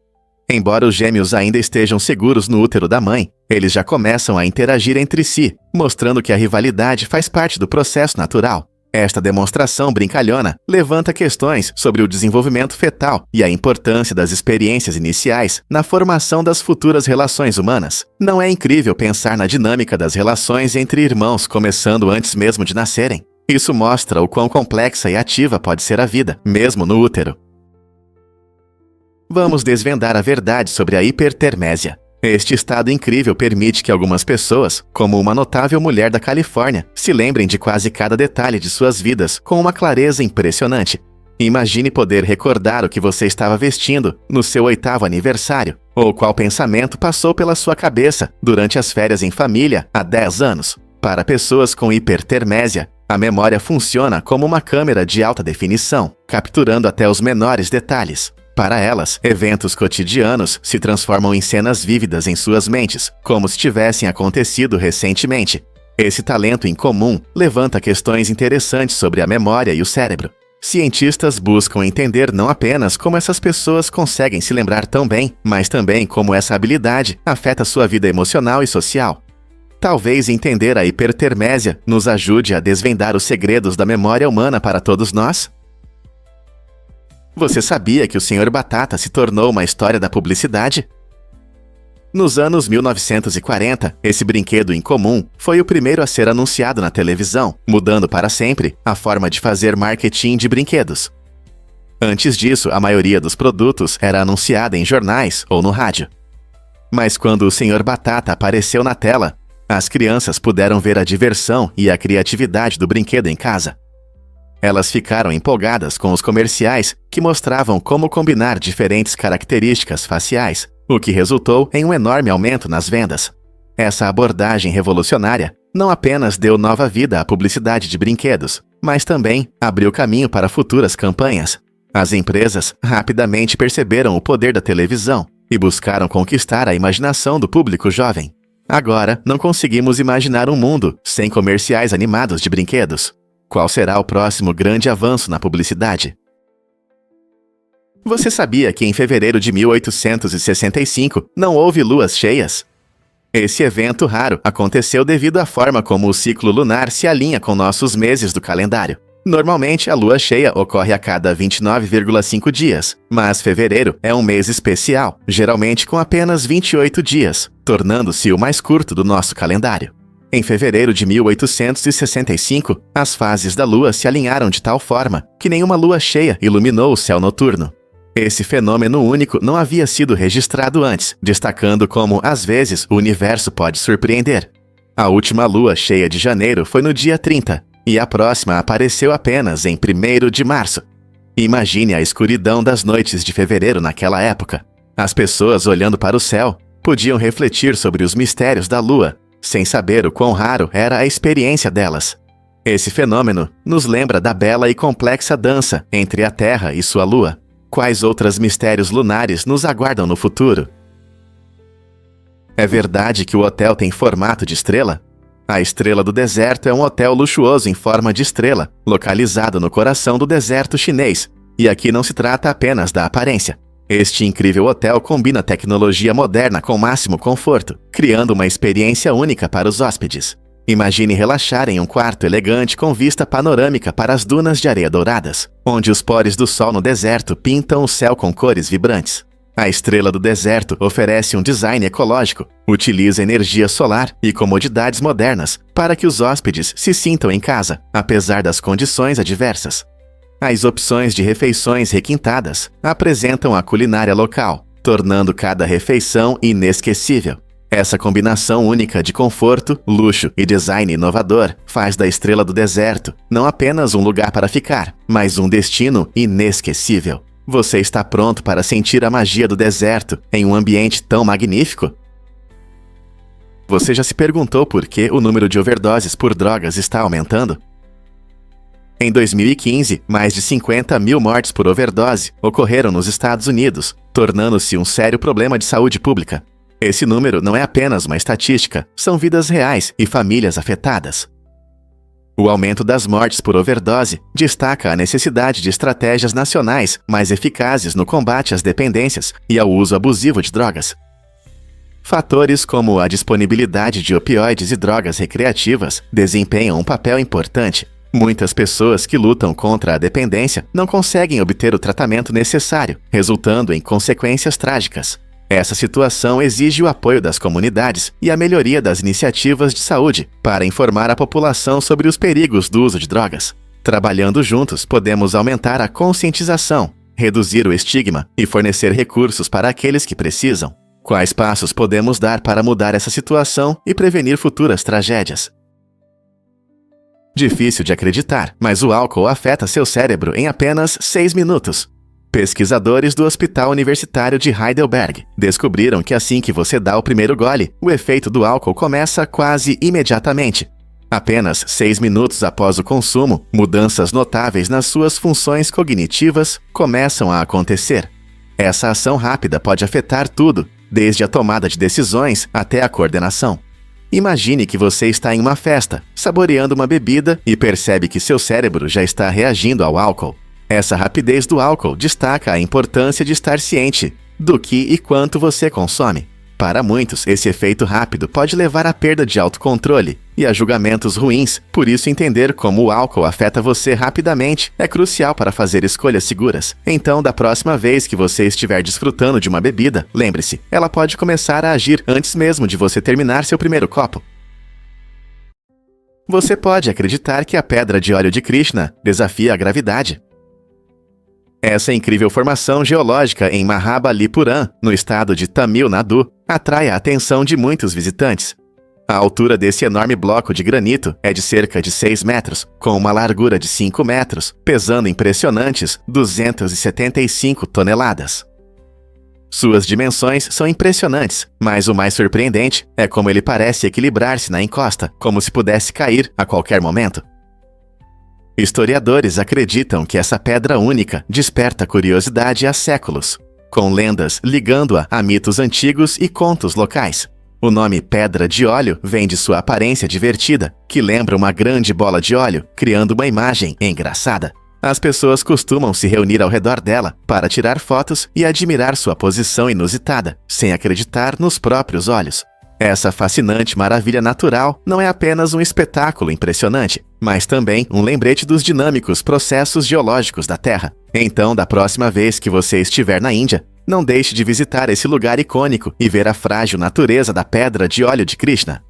Speaker 1: Embora os gêmeos ainda estejam seguros no útero da mãe, eles já começam a interagir entre si, mostrando que a rivalidade faz parte do processo natural. Esta demonstração brincalhona levanta questões sobre o desenvolvimento fetal e a importância das experiências iniciais na formação das futuras relações humanas. Não é incrível pensar na dinâmica das relações entre irmãos começando antes mesmo de nascerem? Isso mostra o quão complexa e ativa pode ser a vida, mesmo no útero. Vamos desvendar a verdade sobre a hipertermésia. Este estado incrível permite que algumas pessoas, como uma notável mulher da Califórnia, se lembrem de quase cada detalhe de suas vidas com uma clareza impressionante. Imagine poder recordar o que você estava vestindo no seu 8º aniversário, ou qual pensamento passou pela sua cabeça durante as férias em família há 10 anos. Para pessoas com hipertermésia, a memória funciona como uma câmera de alta definição, capturando até os menores detalhes. Para elas, eventos cotidianos se transformam em cenas vívidas em suas mentes, como se tivessem acontecido recentemente. Esse talento incomum levanta questões interessantes sobre a memória e o cérebro. Cientistas buscam entender não apenas como essas pessoas conseguem se lembrar tão bem, mas também como essa habilidade afeta sua vida emocional e social. Talvez entender a hipertermésia nos ajude a desvendar os segredos da memória humana para todos nós? Você sabia que o Sr. Batata se tornou uma história da publicidade? Nos anos 1940, esse brinquedo incomum foi o primeiro a ser anunciado na televisão, mudando para sempre a forma de fazer marketing de brinquedos. Antes disso, a maioria dos produtos era anunciada em jornais ou no rádio. Mas quando o Sr. Batata apareceu na tela, as crianças puderam ver a diversão e a criatividade do brinquedo em casa. Elas ficaram empolgadas com os comerciais que mostravam como combinar diferentes características faciais, o que resultou em um enorme aumento nas vendas. Essa abordagem revolucionária não apenas deu nova vida à publicidade de brinquedos, mas também abriu caminho para futuras campanhas. As empresas rapidamente perceberam o poder da televisão e buscaram conquistar a imaginação do público jovem. Agora, não conseguimos imaginar um mundo sem comerciais animados de brinquedos. Qual será o próximo grande avanço na publicidade? Você sabia que em fevereiro de 1865 não houve luas cheias? Esse evento raro aconteceu devido à forma como o ciclo lunar se alinha com nossos meses do calendário. Normalmente, a lua cheia ocorre a cada 29,5 dias, mas fevereiro é um mês especial, geralmente com apenas 28 dias, tornando-se o mais curto do nosso calendário. Em fevereiro de 1865, as fases da lua se alinharam de tal forma que nenhuma lua cheia iluminou o céu noturno. Esse fenômeno único não havia sido registrado antes, destacando como, às vezes, o universo pode surpreender. A última lua cheia de janeiro foi no dia 30, e a próxima apareceu apenas em 1º de março. Imagine a escuridão das noites de fevereiro naquela época. As pessoas olhando para o céu podiam refletir sobre os mistérios da lua, sem saber o quão raro era a experiência delas. Esse fenômeno nos lembra da bela e complexa dança entre a Terra e sua lua. Quais outros mistérios lunares nos aguardam no futuro? É verdade que o hotel tem formato de estrela? A Estrela do Deserto é um hotel luxuoso em forma de estrela, localizado no coração do deserto chinês. E aqui não se trata apenas da aparência. Este incrível hotel combina tecnologia moderna com máximo conforto, criando uma experiência única para os hóspedes. Imagine relaxar em um quarto elegante com vista panorâmica para as dunas de areia douradas, onde os pores do sol no deserto pintam o céu com cores vibrantes. A Estrela do Deserto oferece um design ecológico, utiliza energia solar e comodidades modernas para que os hóspedes se sintam em casa, apesar das condições adversas. As opções de refeições requintadas apresentam a culinária local, tornando cada refeição inesquecível. Essa combinação única de conforto, luxo e design inovador faz da Estrela do Deserto não apenas um lugar para ficar, mas um destino inesquecível. Você está pronto para sentir a magia do deserto em um ambiente tão magnífico? Você já se perguntou por que o número de overdoses por drogas está aumentando? Em 2015, mais de 50 mil mortes por overdose ocorreram nos Estados Unidos, tornando-se um sério problema de saúde pública. Esse número não é apenas uma estatística, são vidas reais e famílias afetadas. O aumento das mortes por overdose destaca a necessidade de estratégias nacionais mais eficazes no combate às dependências e ao uso abusivo de drogas. Fatores como a disponibilidade de opioides e drogas recreativas desempenham um papel importante. Muitas pessoas que lutam contra a dependência não conseguem obter o tratamento necessário, resultando em consequências trágicas. Essa situação exige o apoio das comunidades e a melhoria das iniciativas de saúde para informar a população sobre os perigos do uso de drogas. Trabalhando juntos, podemos aumentar a conscientização, reduzir o estigma e fornecer recursos para aqueles que precisam. Quais passos podemos dar para mudar essa situação e prevenir futuras tragédias? Difícil de acreditar, mas o álcool afeta seu cérebro em apenas 6 minutos. Pesquisadores do Hospital Universitário de Heidelberg descobriram que assim que você dá o primeiro gole, o efeito do álcool começa quase imediatamente. Apenas 6 minutos após o consumo, mudanças notáveis nas suas funções cognitivas começam a acontecer. Essa ação rápida pode afetar tudo, desde a tomada de decisões até a coordenação. Imagine que você está em uma festa, saboreando uma bebida e percebe que seu cérebro já está reagindo ao álcool. Essa rapidez do álcool destaca a importância de estar ciente do que e quanto você consome. Para muitos, esse efeito rápido pode levar à perda de autocontrole e a julgamentos ruins, por isso entender como o álcool afeta você rapidamente é crucial para fazer escolhas seguras. Então, da próxima vez que você estiver desfrutando de uma bebida, lembre-se, ela pode começar a agir antes mesmo de você terminar seu primeiro copo. Você pode acreditar que a pedra de óleo de Krishna desafia a gravidade. Essa incrível formação geológica em Mahabalipuram, no estado de Tamil Nadu, atrai a atenção de muitos visitantes. A altura desse enorme bloco de granito é de cerca de 6 metros, com uma largura de 5 metros, pesando impressionantes 275 toneladas. Suas dimensões são impressionantes, mas o mais surpreendente é como ele parece equilibrar-se na encosta, como se pudesse cair a qualquer momento. Historiadores acreditam que essa pedra única desperta curiosidade há séculos, com lendas ligando-a a mitos antigos e contos locais. O nome Pedra de Óleo vem de sua aparência divertida, que lembra uma grande bola de óleo, criando uma imagem engraçada. As pessoas costumam se reunir ao redor dela para tirar fotos e admirar sua posição inusitada, sem acreditar nos próprios olhos. Essa fascinante maravilha natural não é apenas um espetáculo impressionante, mas também um lembrete dos dinâmicos processos geológicos da Terra. Então, da próxima vez que você estiver na Índia, não deixe de visitar esse lugar icônico e ver a frágil natureza da pedra de óleo de Krishna.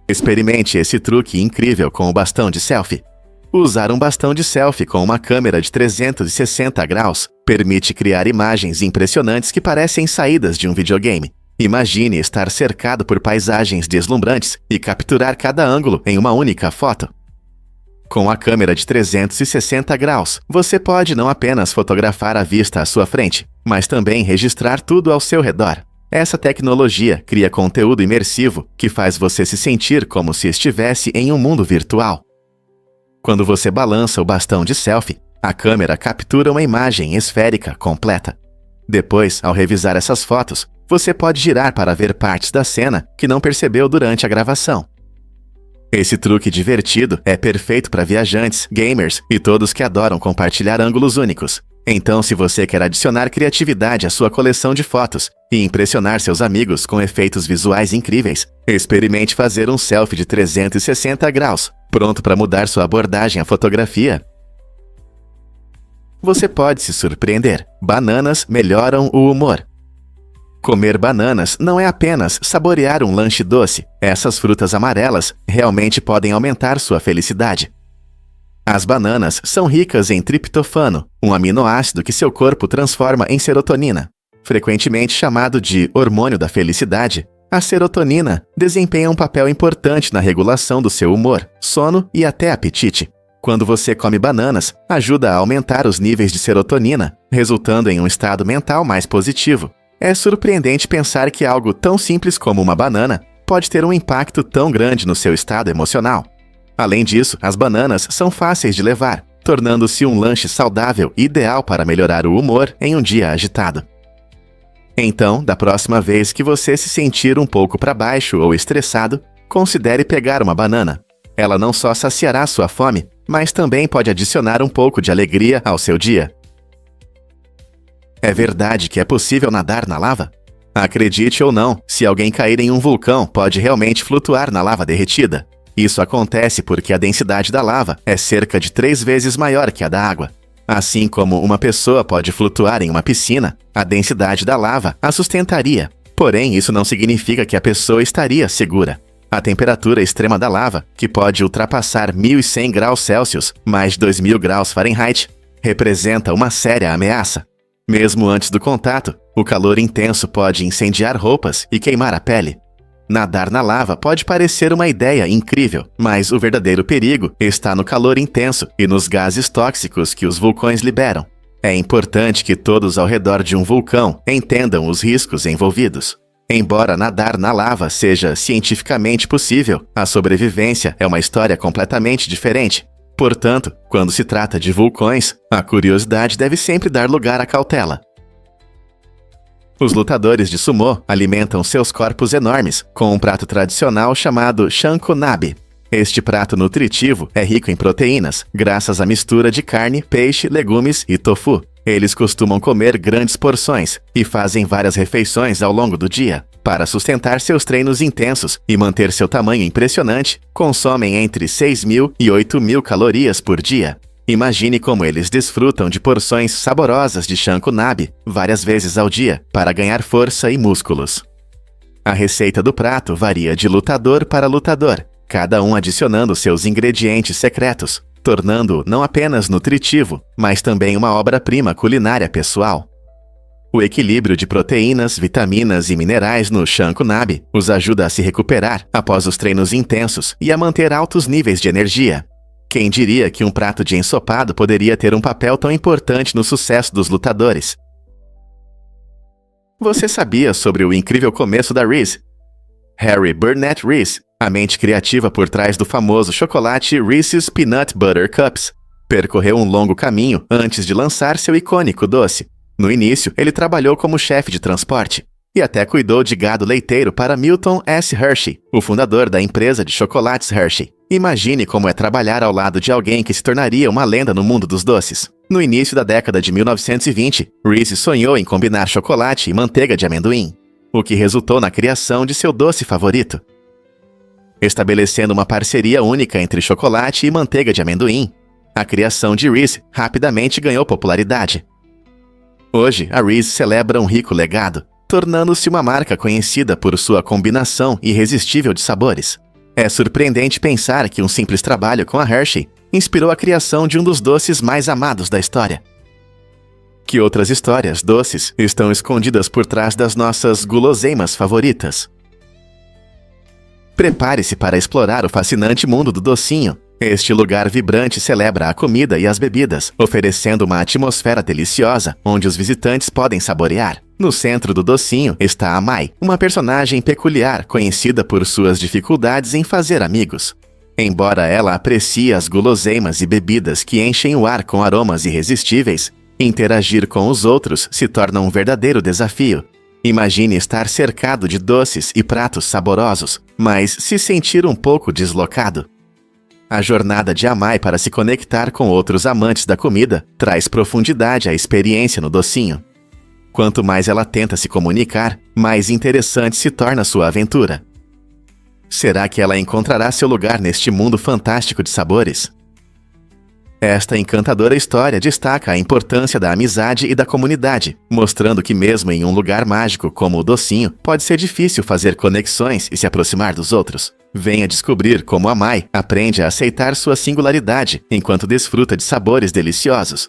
Speaker 1: Experimente esse truque incrível com o bastão de selfie. Usar um bastão de selfie com uma câmera de 360 graus permite criar imagens impressionantes que parecem saídas de um videogame. Imagine estar cercado por paisagens deslumbrantes e capturar cada ângulo em uma única foto. Com a câmera de 360 graus, você pode não apenas fotografar a vista à sua frente, mas também registrar tudo ao seu redor. Essa tecnologia cria conteúdo imersivo que faz você se sentir como se estivesse em um mundo virtual. Quando você balança o bastão de selfie, a câmera captura uma imagem esférica completa. Depois, ao revisar essas fotos, você pode girar para ver partes da cena que não percebeu durante a gravação. Esse truque divertido é perfeito para viajantes, gamers e todos que adoram compartilhar ângulos únicos. Então, se você quer adicionar criatividade à sua coleção de fotos e impressionar seus amigos com efeitos visuais incríveis, experimente fazer um selfie de 360 graus, pronto para mudar sua abordagem à fotografia. Você pode se surpreender. Bananas melhoram o humor. Comer bananas não é apenas saborear um lanche doce. Essas frutas amarelas realmente podem aumentar sua felicidade. As bananas são ricas em triptofano, um aminoácido que seu corpo transforma em serotonina. Frequentemente chamado de hormônio da felicidade, a serotonina desempenha um papel importante na regulação do seu humor, sono e até apetite. Quando você come bananas, ajuda a aumentar os níveis de serotonina, resultando em um estado mental mais positivo. É surpreendente pensar que algo tão simples como uma banana pode ter um impacto tão grande no seu estado emocional. Além disso, as bananas são fáceis de levar, tornando-se um lanche saudável ideal para melhorar o humor em um dia agitado. Então, da próxima vez que você se sentir um pouco para baixo ou estressado, considere pegar uma banana. Ela não só saciará sua fome, mas também pode adicionar um pouco de alegria ao seu dia. É verdade que é possível nadar na lava? Acredite ou não, se alguém cair em um vulcão, pode realmente flutuar na lava derretida. Isso acontece porque a densidade da lava é cerca de 3 vezes maior que a da água. Assim como uma pessoa pode flutuar em uma piscina, a densidade da lava a sustentaria. Porém, isso não significa que a pessoa estaria segura. A temperatura extrema da lava, que pode ultrapassar 1.100 graus Celsius, mais 2.000 graus Fahrenheit, representa uma séria ameaça. Mesmo antes do contato, o calor intenso pode incendiar roupas e queimar a pele. Nadar na lava pode parecer uma ideia incrível, mas o verdadeiro perigo está no calor intenso e nos gases tóxicos que os vulcões liberam. É importante que todos ao redor de um vulcão entendam os riscos envolvidos. Embora nadar na lava seja cientificamente possível, a sobrevivência é uma história completamente diferente. Portanto, quando se trata de vulcões, a curiosidade deve sempre dar lugar à cautela. Os lutadores de sumô alimentam seus corpos enormes com um prato tradicional chamado shanko-nabe. Este prato nutritivo é rico em proteínas, graças à mistura de carne, peixe, legumes e tofu. Eles costumam comer grandes porções e fazem várias refeições ao longo do dia. Para sustentar seus treinos intensos e manter seu tamanho impressionante, consomem entre 6.000 e 8.000 calorias por dia. Imagine como eles desfrutam de porções saborosas de shanko-nabe várias vezes ao dia para ganhar força e músculos. A receita do prato varia de lutador para lutador, cada um adicionando seus ingredientes secretos, tornando-o não apenas nutritivo, mas também uma obra-prima culinária pessoal. O equilíbrio de proteínas, vitaminas e minerais no shanko-nabe os ajuda a se recuperar após os treinos intensos e a manter altos níveis de energia. Quem diria que um prato de ensopado poderia ter um papel tão importante no sucesso dos lutadores? Você sabia sobre o incrível começo da Reese? Harry Burnett Reese, a mente criativa por trás do famoso chocolate Reese's Peanut Butter Cups, percorreu um longo caminho antes de lançar seu icônico doce. No início, ele trabalhou como chefe de transporte e até cuidou de gado leiteiro para Milton S. Hershey, o fundador da empresa de chocolates Hershey. Imagine como é trabalhar ao lado de alguém que se tornaria uma lenda no mundo dos doces. No início da década de 1920, Reese sonhou em combinar chocolate e manteiga de amendoim, o que resultou na criação de seu doce favorito. Estabelecendo uma parceria única entre chocolate e manteiga de amendoim, a criação de Reese rapidamente ganhou popularidade. Hoje, a Reese celebra um rico legado, tornando-se uma marca conhecida por sua combinação irresistível de sabores. É surpreendente pensar que um simples trabalho com a Hershey inspirou a criação de um dos doces mais amados da história. Que outras histórias doces estão escondidas por trás das nossas guloseimas favoritas? Prepare-se para explorar o fascinante mundo do docinho. Este lugar vibrante celebra a comida e as bebidas, oferecendo uma atmosfera deliciosa, onde os visitantes podem saborear. No centro do docinho está a Mai, uma personagem peculiar conhecida por suas dificuldades em fazer amigos. Embora ela aprecie as guloseimas e bebidas que enchem o ar com aromas irresistíveis, interagir com os outros se torna um verdadeiro desafio. Imagine estar cercado de doces e pratos saborosos, mas se sentir um pouco deslocado. A jornada de Amai para se conectar com outros amantes da comida traz profundidade à experiência no docinho. Quanto mais ela tenta se comunicar, mais interessante se torna sua aventura. Será que ela encontrará seu lugar neste mundo fantástico de sabores? Esta encantadora história destaca a importância da amizade e da comunidade, mostrando que mesmo em um lugar mágico como o Docinho, pode ser difícil fazer conexões e se aproximar dos outros. Venha descobrir como a Mai aprende a aceitar sua singularidade enquanto desfruta de sabores deliciosos.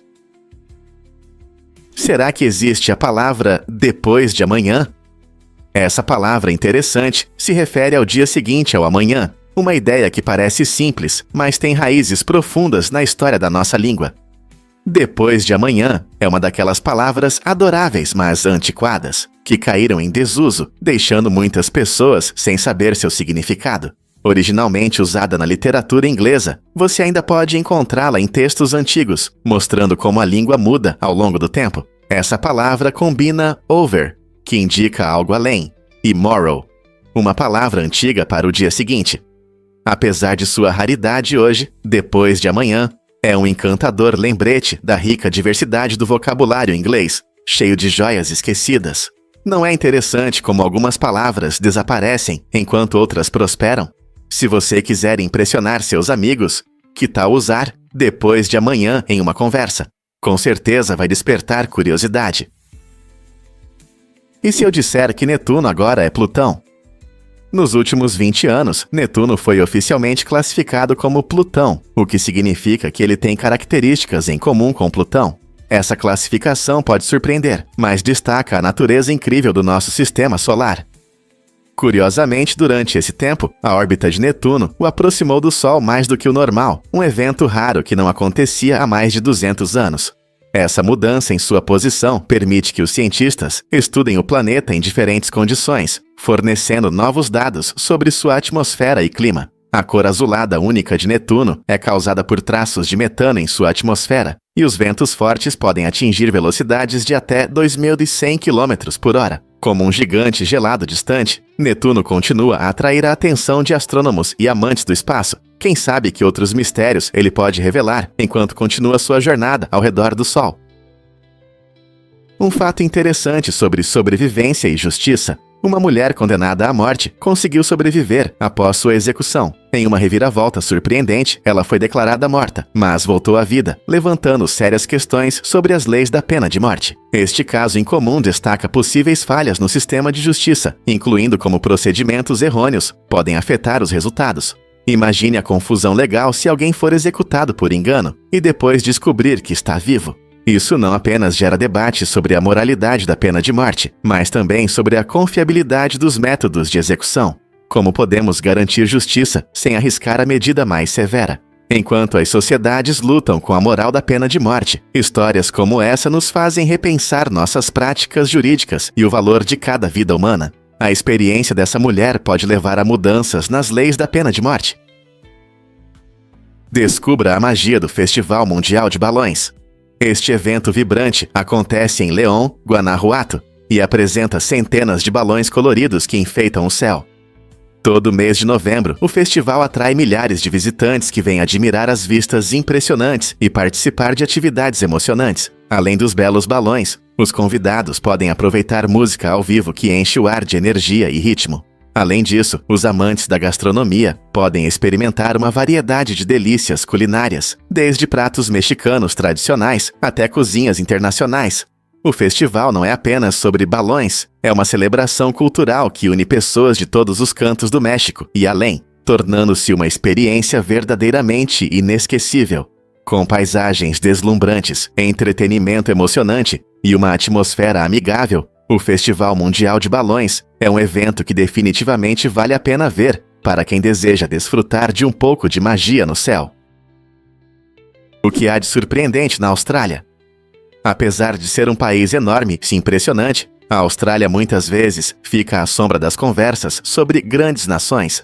Speaker 1: Será que existe a palavra depois de amanhã? Essa palavra interessante se refere ao dia seguinte ao amanhã, uma ideia que parece simples, mas tem raízes profundas na história da nossa língua. Depois de amanhã é uma daquelas palavras adoráveis, mas antiquadas, que caíram em desuso, deixando muitas pessoas sem saber seu significado. Originalmente usada na literatura inglesa, você ainda pode encontrá-la em textos antigos, mostrando como a língua muda ao longo do tempo. Essa palavra combina over, que indica algo além, e morrow, uma palavra antiga para o dia seguinte. Apesar de sua raridade hoje, depois de amanhã, é um encantador lembrete da rica diversidade do vocabulário inglês, cheio de joias esquecidas. Não é interessante como algumas palavras desaparecem enquanto outras prosperam? Se você quiser impressionar seus amigos, que tal usar depois de amanhã em uma conversa? Com certeza vai despertar curiosidade. E se eu disser que Netuno agora é Plutão? Nos últimos 20 anos, Netuno foi oficialmente classificado como Plutão, o que significa que ele tem características em comum com Plutão. Essa classificação pode surpreender, mas destaca a natureza incrível do nosso sistema solar. Curiosamente, durante esse tempo, a órbita de Netuno o aproximou do Sol mais do que o normal, um evento raro que não acontecia há mais de 200 anos. Essa mudança em sua posição permite que os cientistas estudem o planeta em diferentes condições, fornecendo novos dados sobre sua atmosfera e clima. A cor azulada única de Netuno é causada por traços de metano em sua atmosfera, e os ventos fortes podem atingir velocidades de até 2.100 km/h. Como um gigante gelado distante, Netuno continua a atrair a atenção de astrônomos e amantes do espaço. Quem sabe que outros mistérios ele pode revelar enquanto continua sua jornada ao redor do Sol. Um fato interessante sobre sobrevivência e justiça. Uma mulher condenada à morte conseguiu sobreviver após sua execução. Em uma reviravolta surpreendente, ela foi declarada morta, mas voltou à vida, levantando sérias questões sobre as leis da pena de morte. Este caso incomum destaca possíveis falhas no sistema de justiça, incluindo como procedimentos errôneos podem afetar os resultados. Imagine a confusão legal se alguém for executado por engano e depois descobrir que está vivo. Isso não apenas gera debate sobre a moralidade da pena de morte, mas também sobre a confiabilidade dos métodos de execução. Como podemos garantir justiça sem arriscar a medida mais severa? Enquanto as sociedades lutam com a moral da pena de morte, histórias como essa nos fazem repensar nossas práticas jurídicas e o valor de cada vida humana. A experiência dessa mulher pode levar a mudanças nas leis da pena de morte. Descubra a magia do Festival Mundial de Balões. Este evento vibrante acontece em León, Guanajuato, e apresenta centenas de balões coloridos que enfeitam o céu. Todo mês de novembro, o festival atrai milhares de visitantes que vêm admirar as vistas impressionantes e participar de atividades emocionantes. Além dos belos balões, os convidados podem aproveitar música ao vivo que enche o ar de energia e ritmo. Além disso, os amantes da gastronomia podem experimentar uma variedade de delícias culinárias, desde pratos mexicanos tradicionais até cozinhas internacionais. O festival não é apenas sobre balões, é uma celebração cultural que une pessoas de todos os cantos do México e além, tornando-se uma experiência verdadeiramente inesquecível. Com paisagens deslumbrantes, entretenimento emocionante e uma atmosfera amigável, o Festival Mundial de Balões é um evento que definitivamente vale a pena ver para quem deseja desfrutar de um pouco de magia no céu. O que há de surpreendente na Austrália? Apesar de ser um país enorme e impressionante, a Austrália muitas vezes fica à sombra das conversas sobre grandes nações.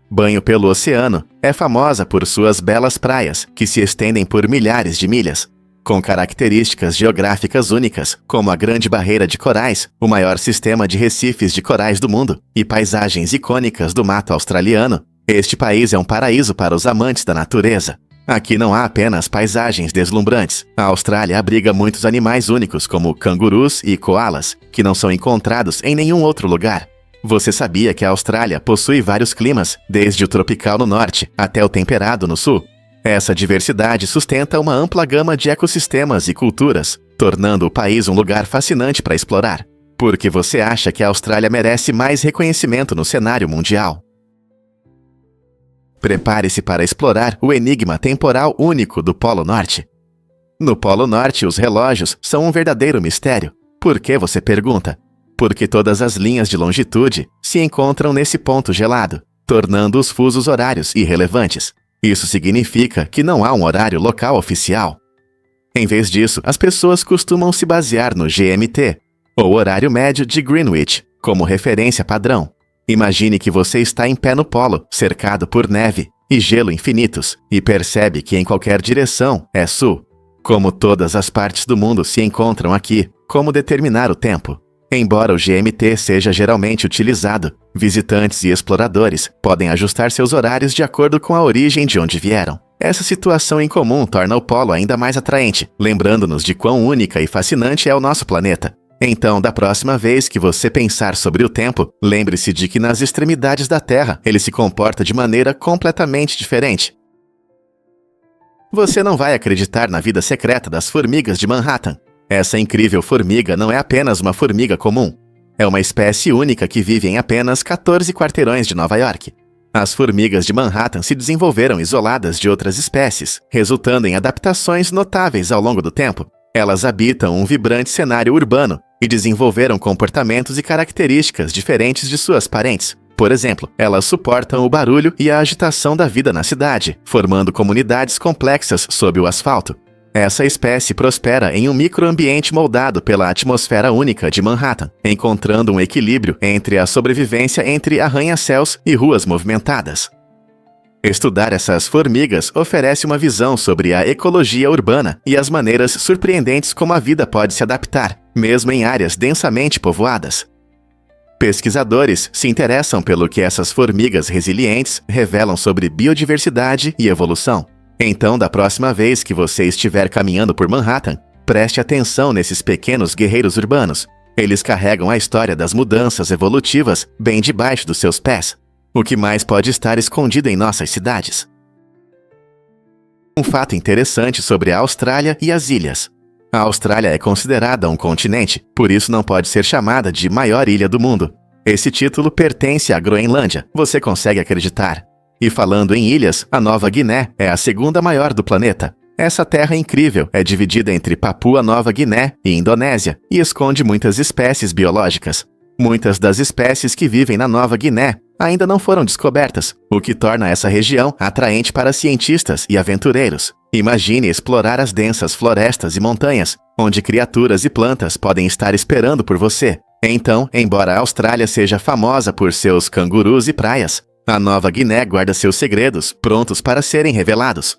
Speaker 1: Banho pelo oceano é famosa por suas belas praias, que se estendem por milhares de milhas. Com características geográficas únicas, como a Grande Barreira de Corais, o maior sistema de recifes de corais do mundo, e paisagens icônicas do mato australiano, este país é um paraíso para os amantes da natureza. Aqui não há apenas paisagens deslumbrantes. A Austrália abriga muitos animais únicos, como cangurus e koalas, que não são encontrados em nenhum outro lugar. Você sabia que a Austrália possui vários climas, desde o tropical no norte até o temperado no sul? Essa diversidade sustenta uma ampla gama de ecossistemas e culturas, tornando o país um lugar fascinante para explorar. Por que você acha que a Austrália merece mais reconhecimento no cenário mundial? Prepare-se para explorar o enigma temporal único do Polo Norte. No Polo Norte, os relógios são um verdadeiro mistério. Por que, você pergunta? Porque todas as linhas de longitude se encontram nesse ponto gelado, tornando os fusos horários irrelevantes. Isso significa que não há um horário local oficial. Em vez disso, as pessoas costumam se basear no GMT, ou horário médio de Greenwich, como referência padrão. Imagine que você está em pé no polo, cercado por neve e gelo infinitos, e percebe que em qualquer direção é sul. Como todas as partes do mundo se encontram aqui, como determinar o tempo? Embora o GMT seja geralmente utilizado, visitantes e exploradores podem ajustar seus horários de acordo com a origem de onde vieram. Essa situação em comum torna o polo ainda mais atraente, lembrando-nos de quão única e fascinante é o nosso planeta. Então, da próxima vez que você pensar sobre o tempo, lembre-se de que nas extremidades da Terra ele se comporta de maneira completamente diferente. Você não vai acreditar na vida secreta das formigas de Manhattan. Essa incrível formiga não é apenas uma formiga comum. É uma espécie única que vive em apenas 14 quarteirões de Nova York. As formigas de Manhattan se desenvolveram isoladas de outras espécies, resultando em adaptações notáveis ao longo do tempo. Elas habitam um vibrante cenário urbano e desenvolveram comportamentos e características diferentes de suas parentes. Por exemplo, elas suportam o barulho e a agitação da vida na cidade, formando comunidades complexas sob o asfalto. Essa espécie prospera em um microambiente moldado pela atmosfera única de Manhattan, encontrando um equilíbrio entre a sobrevivência entre arranha-céus e ruas movimentadas. Estudar essas formigas oferece uma visão sobre a ecologia urbana e as maneiras surpreendentes como a vida pode se adaptar, mesmo em áreas densamente povoadas. Pesquisadores se interessam pelo que essas formigas resilientes revelam sobre biodiversidade e evolução. Então, da próxima vez que você estiver caminhando por Manhattan, preste atenção nesses pequenos guerreiros urbanos. Eles carregam a história das mudanças evolutivas bem debaixo dos seus pés. O que mais pode estar escondido em nossas cidades? Um fato interessante sobre a Austrália e as ilhas. A Austrália é considerada um continente, por isso não pode ser chamada de maior ilha do mundo. Esse título pertence à Groenlândia, você consegue acreditar? E falando em ilhas, a Nova Guiné é a segunda maior do planeta. Essa terra incrível é dividida entre Papua Nova Guiné e Indonésia e esconde muitas espécies biológicas. Muitas das espécies que vivem na Nova Guiné ainda não foram descobertas, o que torna essa região atraente para cientistas e aventureiros. Imagine explorar as densas florestas e montanhas, onde criaturas e plantas podem estar esperando por você. Então, embora a Austrália seja famosa por seus cangurus e praias, a Nova Guiné guarda seus segredos, prontos para serem revelados.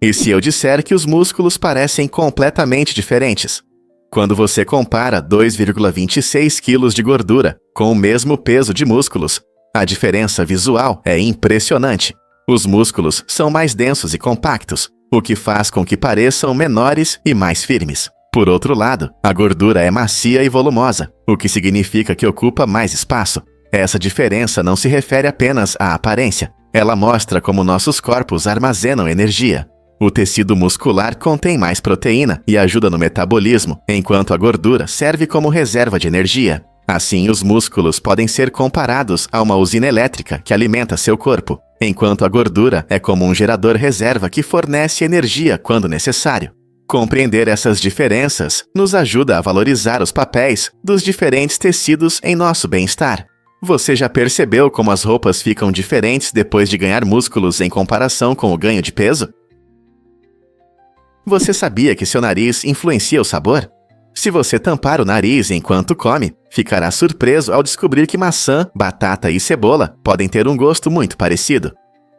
Speaker 1: E se eu disser que os músculos parecem completamente diferentes? Quando você compara 2,26 kg de gordura com o mesmo peso de músculos, a diferença visual é impressionante. Os músculos são mais densos e compactos, o que faz com que pareçam menores e mais firmes. Por outro lado, a gordura é macia e volumosa, o que significa que ocupa mais espaço. Essa diferença não se refere apenas à aparência. Ela mostra como nossos corpos armazenam energia. O tecido muscular contém mais proteína e ajuda no metabolismo, enquanto a gordura serve como reserva de energia. Assim, os músculos podem ser comparados a uma usina elétrica que alimenta seu corpo, enquanto a gordura é como um gerador reserva que fornece energia quando necessário. Compreender essas diferenças nos ajuda a valorizar os papéis dos diferentes tecidos em nosso bem-estar. Você já percebeu como as roupas ficam diferentes depois de ganhar músculos em comparação com o ganho de peso? Você sabia que seu nariz influencia o sabor? Se você tampar o nariz enquanto come, ficará surpreso ao descobrir que maçã, batata e cebola podem ter um gosto muito parecido.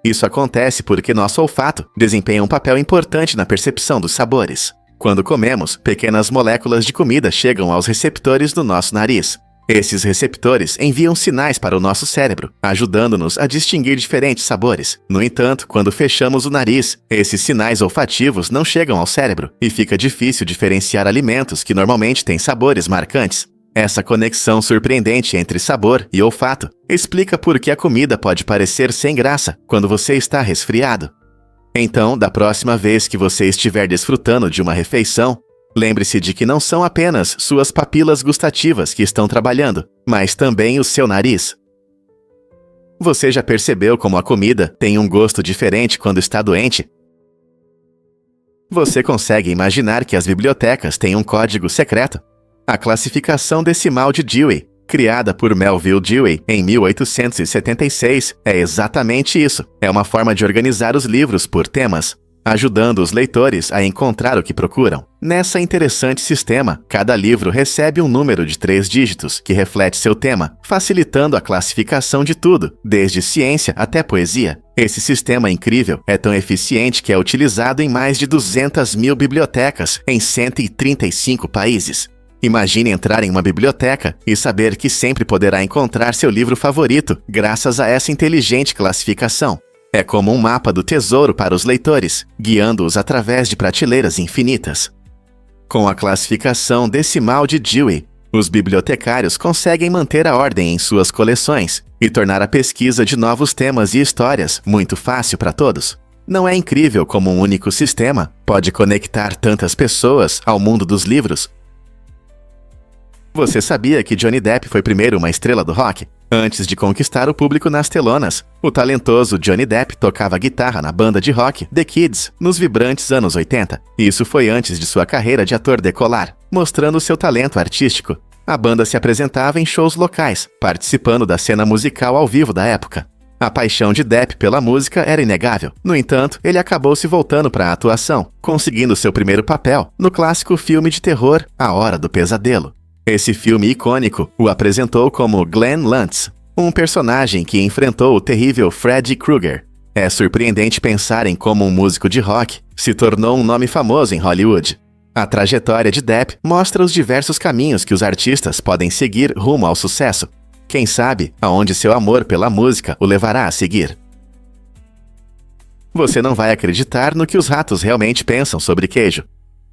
Speaker 1: Isso acontece porque nosso olfato desempenha um papel importante na percepção dos sabores. Quando comemos, pequenas moléculas de comida chegam aos receptores do nosso nariz. Esses receptores enviam sinais para o nosso cérebro, ajudando-nos a distinguir diferentes sabores. No entanto, quando fechamos o nariz, esses sinais olfativos não chegam ao cérebro e fica difícil diferenciar alimentos que normalmente têm sabores marcantes. Essa conexão surpreendente entre sabor e olfato explica por que a comida pode parecer sem graça quando você está resfriado. Então, da próxima vez que você estiver desfrutando de uma refeição, lembre-se de que não são apenas suas papilas gustativas que estão trabalhando, mas também o seu nariz. Você já percebeu como a comida tem um gosto diferente quando está doente? Você consegue imaginar que as bibliotecas têm um código secreto? A classificação decimal de Dewey, criada por Melville Dewey em 1876, é exatamente isso. É uma forma de organizar os livros por temas, ajudando os leitores a encontrar o que procuram. Nesse interessante sistema, cada livro recebe um número de 3 dígitos que reflete seu tema, facilitando a classificação de tudo, desde ciência até poesia. Esse sistema incrível é tão eficiente que é utilizado em mais de 200 mil bibliotecas em 135 países. Imagine entrar em uma biblioteca e saber que sempre poderá encontrar seu livro favorito graças a essa inteligente classificação. É como um mapa do tesouro para os leitores, guiando-os através de prateleiras infinitas. Com a classificação decimal de Dewey, os bibliotecários conseguem manter a ordem em suas coleções e tornar a pesquisa de novos temas e histórias muito fácil para todos. Não é incrível como um único sistema pode conectar tantas pessoas ao mundo dos livros? Você sabia que Johnny Depp foi primeiro uma estrela do rock? Antes de conquistar o público nas telonas, o talentoso Johnny Depp tocava guitarra na banda de rock The Kids, nos vibrantes anos 80. Isso foi antes de sua carreira de ator decolar, mostrando seu talento artístico. A banda se apresentava em shows locais, participando da cena musical ao vivo da época. A paixão de Depp pela música era inegável. No entanto, ele acabou se voltando para a atuação, conseguindo seu primeiro papel no clássico filme de terror A Hora do Pesadelo. Esse filme icônico o apresentou como Glenn Lantz, um personagem que enfrentou o terrível Freddy Krueger. É surpreendente pensar em como um músico de rock se tornou um nome famoso em Hollywood. A trajetória de Depp mostra os diversos caminhos que os artistas podem seguir rumo ao sucesso. Quem sabe aonde seu amor pela música o levará a seguir. Você não vai acreditar no que os ratos realmente pensam sobre queijo.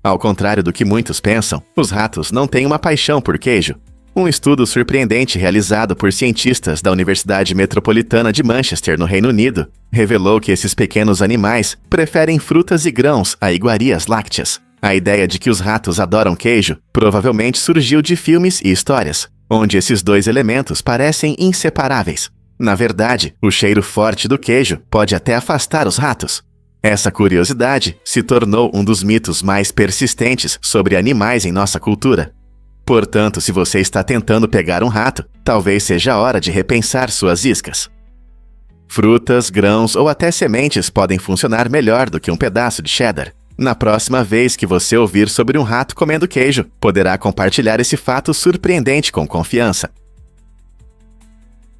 Speaker 1: Ao contrário do que muitos pensam, os ratos não têm uma paixão por queijo. Um estudo surpreendente realizado por cientistas da Universidade Metropolitana de Manchester, no Reino Unido, revelou que esses pequenos animais preferem frutas e grãos a iguarias lácteas. A ideia de que os ratos adoram queijo provavelmente surgiu de filmes e histórias, onde esses dois elementos parecem inseparáveis. Na verdade, o cheiro forte do queijo pode até afastar os ratos. Essa curiosidade se tornou um dos mitos mais persistentes sobre animais em nossa cultura. Portanto, se você está tentando pegar um rato, talvez seja a hora de repensar suas iscas. Frutas, grãos ou até sementes podem funcionar melhor do que um pedaço de cheddar. Na próxima vez que você ouvir sobre um rato comendo queijo, poderá compartilhar esse fato surpreendente com confiança.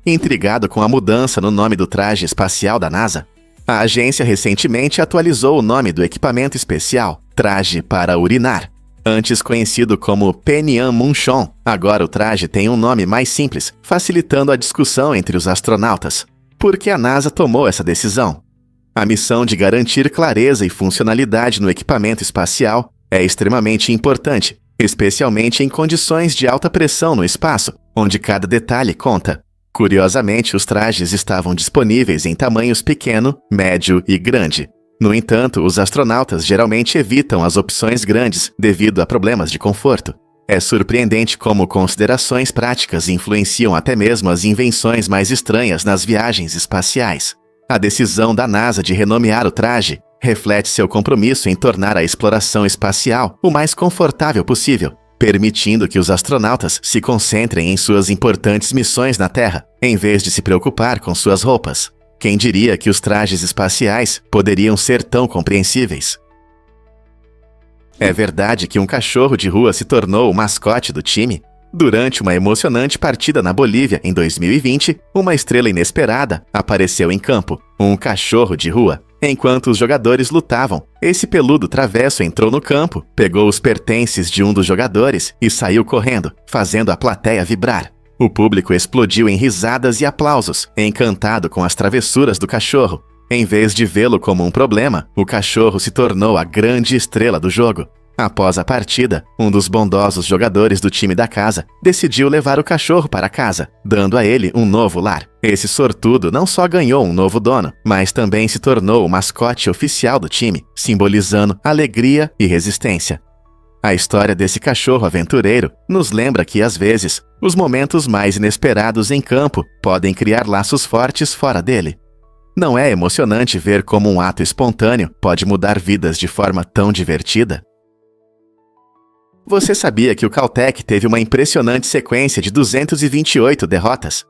Speaker 1: Intrigado com a mudança no nome do traje espacial da NASA, a agência recentemente atualizou o nome do equipamento especial, traje para urinar. Antes conhecido como Penyan Munchon, agora o traje tem um nome mais simples, facilitando a discussão entre os astronautas. Por que a NASA tomou essa decisão? A missão de garantir clareza e funcionalidade no equipamento espacial é extremamente importante, especialmente em condições de alta pressão no espaço, onde cada detalhe conta. Curiosamente, os trajes estavam disponíveis em tamanhos pequeno, médio e grande. No entanto, os astronautas geralmente evitam as opções grandes devido a problemas de conforto. É surpreendente como considerações práticas influenciam até mesmo as invenções mais estranhas nas viagens espaciais. A decisão da NASA de renomear o traje reflete seu compromisso em tornar a exploração espacial o mais confortável possível, permitindo que os astronautas se concentrem em suas importantes missões na Terra, em vez de se preocupar com suas roupas. Quem diria que os trajes espaciais poderiam ser tão compreensíveis? É verdade que um cachorro de rua se tornou o mascote do time? Durante uma emocionante partida na Bolívia em 2020, uma estrela inesperada apareceu em campo, um cachorro de rua. Enquanto os jogadores lutavam, esse peludo travesso entrou no campo, pegou os pertences de um dos jogadores e saiu correndo, fazendo a plateia vibrar. O público explodiu em risadas e aplausos, encantado com as travessuras do cachorro. Em vez de vê-lo como um problema, o cachorro se tornou a grande estrela do jogo. Após a partida, um dos bondosos jogadores do time da casa decidiu levar o cachorro para casa, dando a ele um novo lar. Esse sortudo não só ganhou um novo dono, mas também se tornou o mascote oficial do time, simbolizando alegria e resistência. A história desse cachorro aventureiro nos lembra que, às vezes, os momentos mais inesperados em campo podem criar laços fortes fora dele. Não é emocionante ver como um ato espontâneo pode mudar vidas de forma tão divertida? Você sabia que o Caltech teve uma impressionante sequência de 228 derrotas?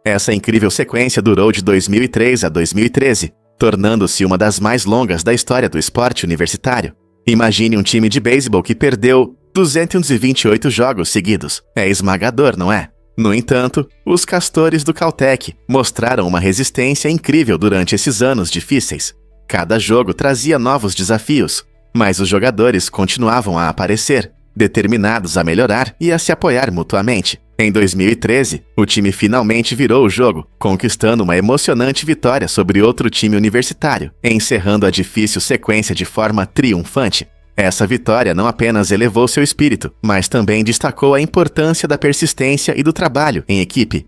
Speaker 1: Essa incrível sequência durou de 2003 a 2013, tornando-se uma das mais longas da história do esporte universitário. Imagine um time de beisebol que perdeu 228 jogos seguidos. É esmagador, não é? No entanto, os castores do Caltech mostraram uma resistência incrível durante esses anos difíceis. Cada jogo trazia novos desafios, mas os jogadores continuavam a aparecer, determinados a melhorar e a se apoiar mutuamente. Em 2013, o time finalmente virou o jogo, conquistando uma emocionante vitória sobre outro time universitário, encerrando a difícil sequência de forma triunfante. Essa vitória não apenas elevou seu espírito, mas também destacou a importância da persistência e do trabalho em equipe.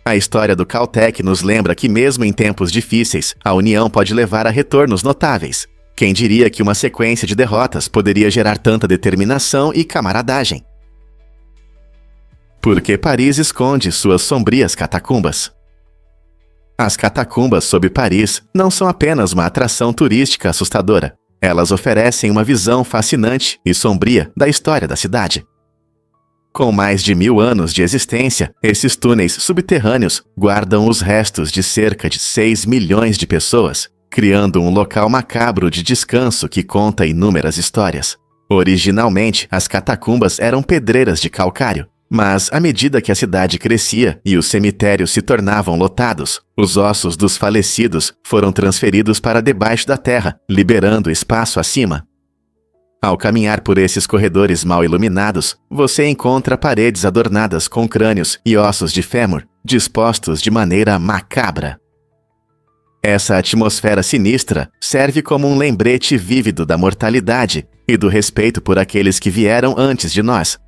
Speaker 1: A história do Caltech nos lembra que mesmo em tempos difíceis, a união pode levar a retornos notáveis. Quem diria que uma sequência de derrotas poderia gerar tanta determinação e camaradagem? Por que Paris esconde suas sombrias catacumbas? As catacumbas sob Paris não são apenas uma atração turística assustadora. Elas oferecem uma visão fascinante e sombria da história da cidade. Com mais de 1000 anos de existência, esses túneis subterrâneos guardam os restos de cerca de 6 milhões de pessoas, criando um local macabro de descanso que conta inúmeras histórias. Originalmente, as catacumbas eram pedreiras de calcário, mas à medida que a cidade crescia e os cemitérios se tornavam lotados, os ossos dos falecidos foram transferidos para debaixo da terra, liberando espaço acima. Ao caminhar por esses corredores mal iluminados, você encontra paredes adornadas com crânios e ossos de fêmur, dispostos de maneira macabra. Essa atmosfera sinistra serve como um lembrete vívido da mortalidade e do respeito por aqueles que vieram antes de nós.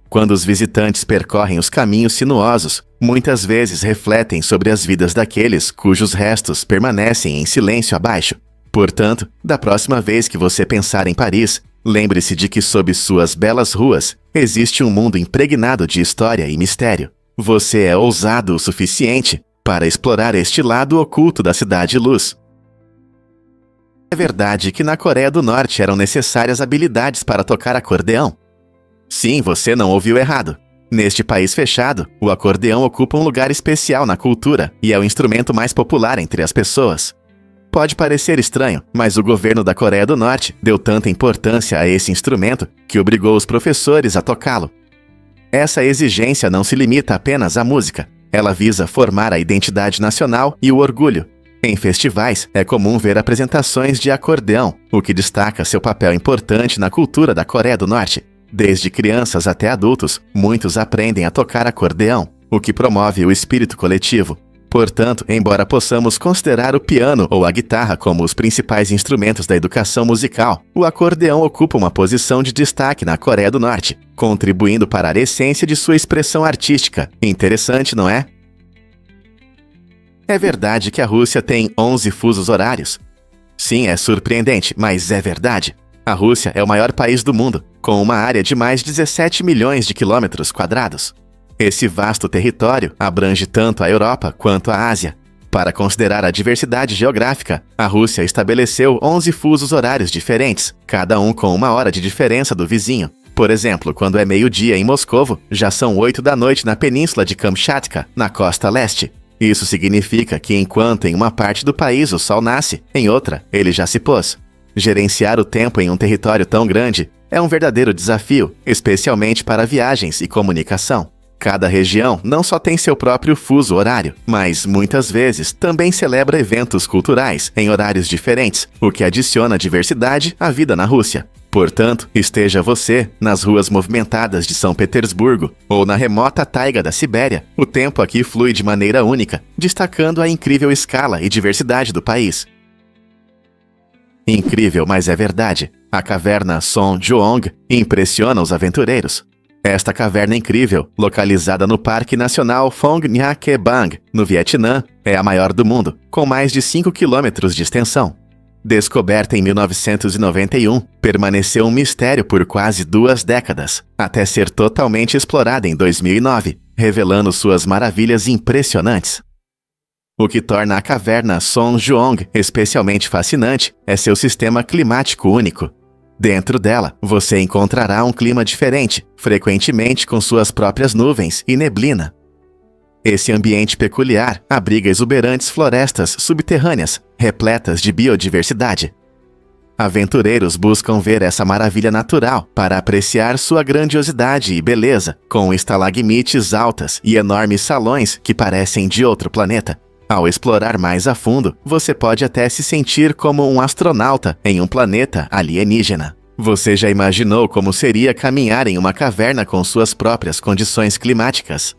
Speaker 1: Quando os visitantes percorrem os caminhos sinuosos, muitas vezes refletem sobre as vidas daqueles cujos restos permanecem em silêncio abaixo. Portanto, da próxima vez que você pensar em Paris, lembre-se de que sob suas belas ruas existe um mundo impregnado de história e mistério. Você é ousado o suficiente para explorar este lado oculto da Cidade-Luz. É verdade que na Coreia do Norte eram necessárias habilidades para tocar acordeão? Sim, você não ouviu errado. Neste país fechado, o acordeão ocupa um lugar especial na cultura e é o instrumento mais popular entre as pessoas. Pode parecer estranho, mas o governo da Coreia do Norte deu tanta importância a esse instrumento que obrigou os professores a tocá-lo. Essa exigência não se limita apenas à música. Ela visa formar a identidade nacional e o orgulho. Em festivais, é comum ver apresentações de acordeão, o que destaca seu papel importante na cultura da Coreia do Norte. Desde crianças até adultos, muitos aprendem a tocar acordeão, o que promove o espírito coletivo. Portanto, embora possamos considerar o piano ou a guitarra como os principais instrumentos da educação musical, o acordeão ocupa uma posição de destaque na Coreia do Norte, contribuindo para a essência de sua expressão artística. Interessante, não é? É verdade que a Rússia tem 11 fusos horários. Sim, é surpreendente, mas é verdade. A Rússia é o maior país do mundo, com uma área de mais de 17 milhões de quilômetros quadrados. Esse vasto território abrange tanto a Europa quanto a Ásia. Para considerar a diversidade geográfica, a Rússia estabeleceu 11 fusos horários diferentes, cada um com 1 hora de diferença do vizinho. Por exemplo, quando é meio-dia em Moscovo, já são 8 da noite na península de Kamchatka, na costa leste. Isso significa que enquanto em uma parte do país o sol nasce, em outra ele já se pôs. Gerenciar o tempo em um território tão grande é um verdadeiro desafio, especialmente para viagens e comunicação. Cada região não só tem seu próprio fuso horário, mas muitas vezes também celebra eventos culturais em horários diferentes, o que adiciona diversidade à vida na Rússia. Portanto, esteja você nas ruas movimentadas de São Petersburgo ou na remota taiga da Sibéria, o tempo aqui flui de maneira única, destacando a incrível escala e diversidade do país. Incrível, mas é verdade. A caverna Son Juong impressiona os aventureiros. Esta caverna incrível, localizada no Parque Nacional Phong Nha Ke Bang, no Vietnã, é a maior do mundo, com mais de 5 quilômetros de extensão. Descoberta em 1991, permaneceu um mistério por quase 2 décadas, até ser totalmente explorada em 2009, revelando suas maravilhas impressionantes. O que torna a caverna Son Juong especialmente fascinante é seu sistema climático único. Dentro dela, você encontrará um clima diferente, frequentemente com suas próprias nuvens e neblina. Esse ambiente peculiar abriga exuberantes florestas subterrâneas, repletas de biodiversidade. Aventureiros buscam ver essa maravilha natural para apreciar sua grandiosidade e beleza, com estalagmites altas e enormes salões que parecem de outro planeta. Ao explorar mais a fundo, você pode até se sentir como um astronauta em um planeta alienígena. Você já imaginou como seria caminhar em uma caverna com suas próprias condições climáticas?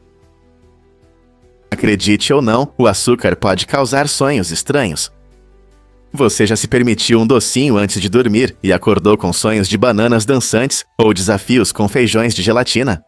Speaker 1: Acredite ou não, o açúcar pode causar sonhos estranhos. Você já se permitiu um docinho antes de dormir e acordou com sonhos de bananas dançantes ou desafios com feijões de gelatina?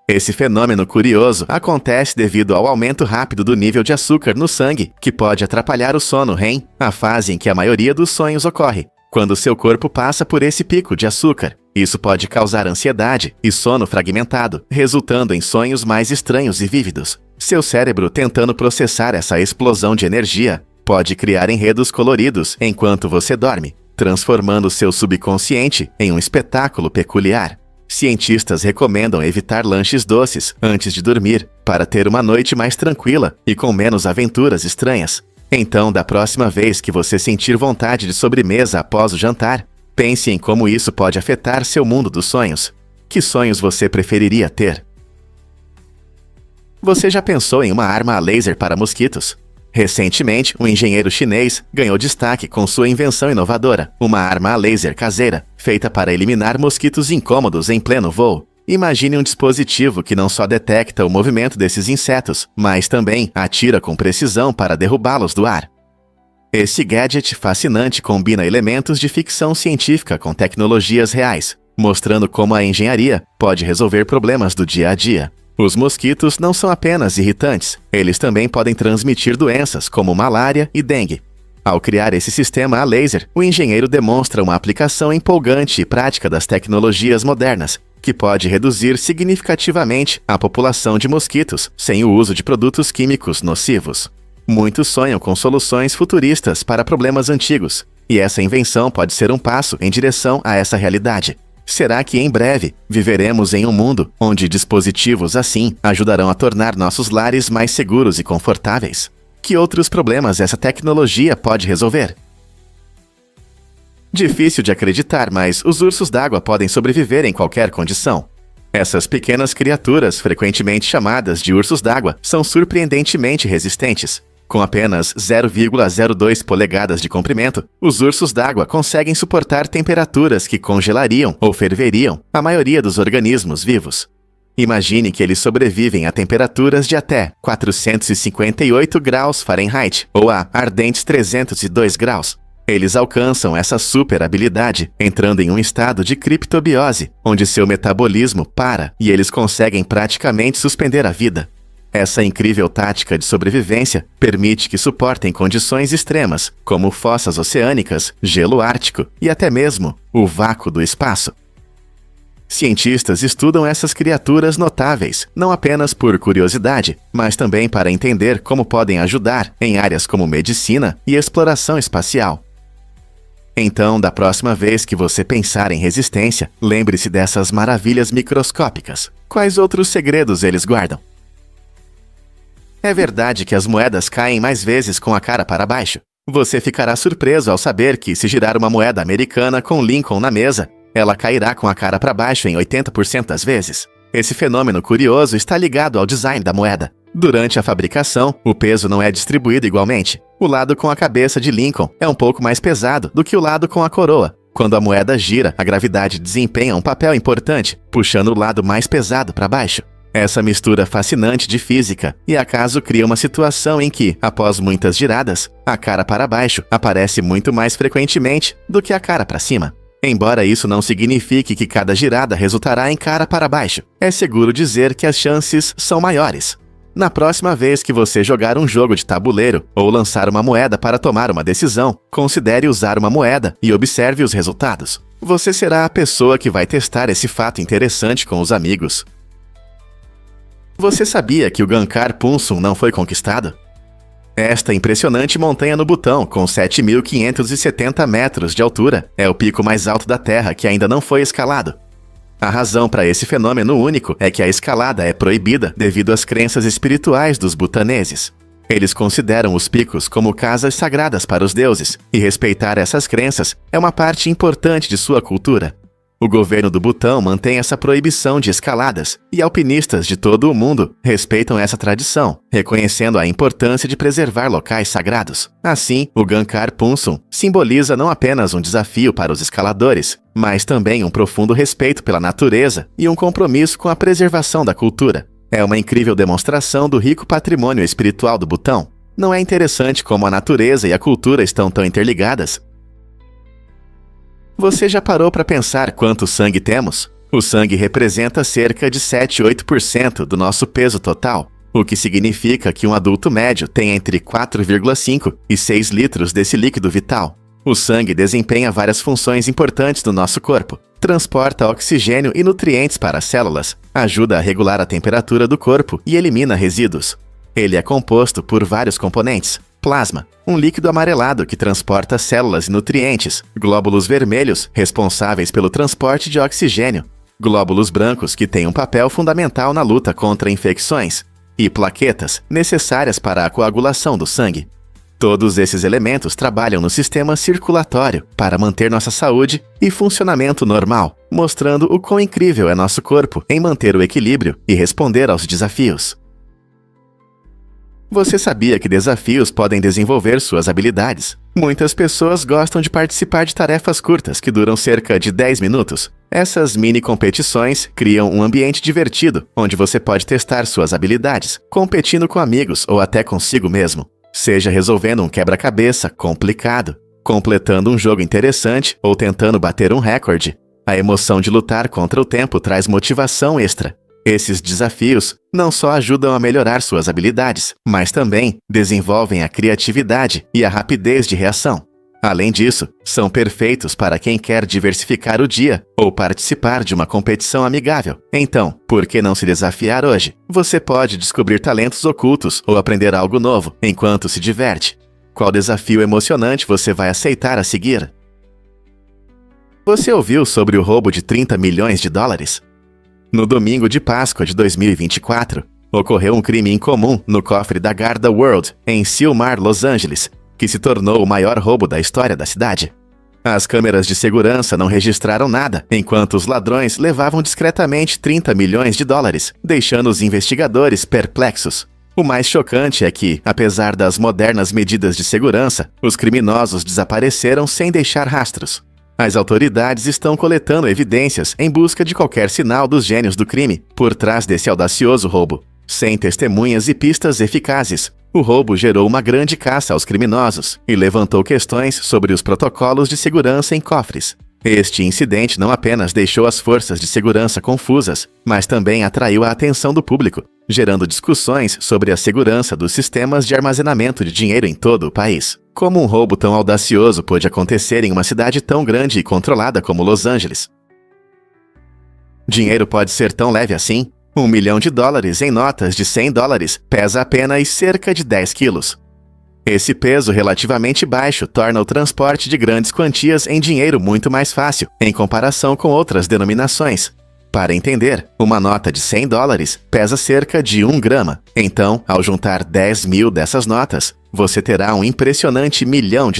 Speaker 1: Esse fenômeno curioso acontece devido ao aumento rápido do nível de açúcar no sangue, que pode atrapalhar o sono REM, a fase em que a maioria dos sonhos ocorre, quando seu corpo passa por esse pico de açúcar. Isso pode causar ansiedade e sono fragmentado, resultando em sonhos mais estranhos e vívidos. Seu cérebro, tentando processar essa explosão de energia, pode criar enredos coloridos enquanto você dorme, transformando seu subconsciente em um espetáculo peculiar. Cientistas recomendam evitar lanches doces antes de dormir, para ter uma noite mais tranquila e com menos aventuras estranhas. Então, da próxima vez que você sentir vontade de sobremesa após o jantar, pense em como isso pode afetar seu mundo dos sonhos. Que sonhos você preferiria ter? Você já pensou em uma arma a laser para mosquitos? Recentemente, um engenheiro chinês ganhou destaque com sua invenção inovadora, uma arma a laser caseira, feita para eliminar mosquitos incômodos em pleno voo. Imagine um dispositivo que não só detecta o movimento desses insetos, mas também atira com precisão para derrubá-los do ar. Esse gadget fascinante combina elementos de ficção científica com tecnologias reais, mostrando como a engenharia pode resolver problemas do dia a dia. Os mosquitos não são apenas irritantes, eles também podem transmitir doenças como malária e dengue. Ao criar esse sistema a laser, o engenheiro demonstra uma aplicação empolgante e prática das tecnologias modernas, que pode reduzir significativamente a população de mosquitos sem o uso de produtos químicos nocivos. Muitos sonham com soluções futuristas para problemas antigos, e essa invenção pode ser um passo em direção a essa realidade. Será que em breve viveremos em um mundo onde dispositivos assim ajudarão a tornar nossos lares mais seguros e confortáveis? Que outros problemas essa tecnologia pode resolver? Difícil de acreditar, mas os ursos d'água podem sobreviver em qualquer condição. Essas pequenas criaturas, frequentemente chamadas de ursos d'água, são surpreendentemente resistentes. Com apenas 0,02 polegadas de comprimento, os ursos d'água conseguem suportar temperaturas que congelariam ou ferveriam a maioria dos organismos vivos. Imagine que eles sobrevivem a temperaturas de até 458 graus Fahrenheit ou a ardentes 302 graus. Eles alcançam essa super habilidade entrando em um estado de criptobiose, onde seu metabolismo para e eles conseguem praticamente suspender a vida. Essa incrível tática de sobrevivência permite que suportem condições extremas, como fossas oceânicas, gelo ártico e até mesmo o vácuo do espaço. Cientistas estudam essas criaturas notáveis, não apenas por curiosidade, mas também para entender como podem ajudar em áreas como medicina e exploração espacial. Então, da próxima vez que você pensar em resistência, lembre-se dessas maravilhas microscópicas. Quais outros segredos eles guardam? É verdade que as moedas caem mais vezes com a cara para baixo. Você ficará surpreso ao saber que, se girar uma moeda americana com Lincoln na mesa, ela cairá com a cara para baixo em 80% das vezes. Esse fenômeno curioso está ligado ao design da moeda. Durante a fabricação, o peso não é distribuído igualmente. O lado com a cabeça de Lincoln é um pouco mais pesado do que o lado com a coroa. Quando a moeda gira, a gravidade desempenha um papel importante, puxando o lado mais pesado para baixo. Essa mistura fascinante de física e acaso cria uma situação em que, após muitas giradas, a cara para baixo aparece muito mais frequentemente do que a cara para cima. Embora isso não signifique que cada girada resultará em cara para baixo, é seguro dizer que as chances são maiores. Na próxima vez que você jogar um jogo de tabuleiro ou lançar uma moeda para tomar uma decisão, considere usar uma moeda e observe os resultados. Você será a pessoa que vai testar esse fato interessante com os amigos. Você sabia que o Gangkhar Punsum não foi conquistado? Esta impressionante montanha no Butão, com 7.570 metros de altura, é o pico mais alto da Terra que ainda não foi escalado. A razão para esse fenômeno único é que a escalada é proibida devido às crenças espirituais dos butaneses. Eles consideram os picos como casas sagradas para os deuses, e respeitar essas crenças é uma parte importante de sua cultura. O governo do Butão mantém essa proibição de escaladas, e alpinistas de todo o mundo respeitam essa tradição, reconhecendo a importância de preservar locais sagrados. Assim, o Gangkhar Punsum simboliza não apenas um desafio para os escaladores, mas também um profundo respeito pela natureza e um compromisso com a preservação da cultura. É uma incrível demonstração do rico patrimônio espiritual do Butão. Não é interessante como a natureza e a cultura estão tão interligadas? Você já parou para pensar quanto sangue temos? O sangue representa cerca de 7-8% do nosso peso total, o que significa que um adulto médio tem entre 4,5 e 6 litros desse líquido vital. O sangue desempenha várias funções importantes do nosso corpo. Transporta oxigênio e nutrientes para as células, ajuda a regular a temperatura do corpo e elimina resíduos. Ele é composto por vários componentes. Plasma, um líquido amarelado que transporta células e nutrientes. Glóbulos vermelhos, responsáveis pelo transporte de oxigênio. Glóbulos brancos, que têm um papel fundamental na luta contra infecções. E plaquetas, necessárias para a coagulação do sangue. Todos esses elementos trabalham no sistema circulatório para manter nossa saúde e funcionamento normal, mostrando o quão incrível é nosso corpo em manter o equilíbrio e responder aos desafios. Você sabia que desafios podem desenvolver suas habilidades? Muitas pessoas gostam de participar de tarefas curtas que duram cerca de 10 minutos. Essas mini competições criam um ambiente divertido, onde você pode testar suas habilidades, competindo com amigos ou até consigo mesmo. Seja resolvendo um quebra-cabeça complicado, completando um jogo interessante ou tentando bater um recorde. A emoção de lutar contra o tempo traz motivação extra. Esses desafios não só ajudam a melhorar suas habilidades, mas também desenvolvem a criatividade e a rapidez de reação. Além disso, são perfeitos para quem quer diversificar o dia ou participar de uma competição amigável. Então, por que não se desafiar hoje? Você pode descobrir talentos ocultos ou aprender algo novo enquanto se diverte. Qual desafio emocionante você vai aceitar a seguir? Você ouviu sobre o roubo de 30 milhões de dólares? No domingo de Páscoa de 2024, ocorreu um crime incomum no cofre da Garda World, em Sylmar, Los Angeles, que se tornou o maior roubo da história da cidade. As câmeras de segurança não registraram nada, enquanto os ladrões levavam discretamente 30 milhões de dólares, deixando os investigadores perplexos. O mais chocante é que, apesar das modernas medidas de segurança, os criminosos desapareceram sem deixar rastros. As autoridades estão coletando evidências em busca de qualquer sinal dos gênios do crime por trás desse audacioso roubo. Sem testemunhas e pistas eficazes, o roubo gerou uma grande caça aos criminosos e levantou questões sobre os protocolos de segurança em cofres. Este incidente não apenas deixou as forças de segurança confusas, mas também atraiu a atenção do público, gerando discussões sobre a segurança dos sistemas de armazenamento de dinheiro em todo o país. Como um roubo tão audacioso pôde acontecer em uma cidade tão grande e controlada como Los Angeles? Dinheiro pode ser tão leve assim? $1 milhão em notas de $100 pesa apenas cerca de 10 quilos. Esse peso relativamente baixo torna o transporte de grandes quantias em dinheiro muito mais fácil, em comparação com outras denominações. Para entender, uma nota de $100 pesa cerca de 1 grama. Então, ao juntar 10 mil dessas notas, você terá um impressionante $1 milhão.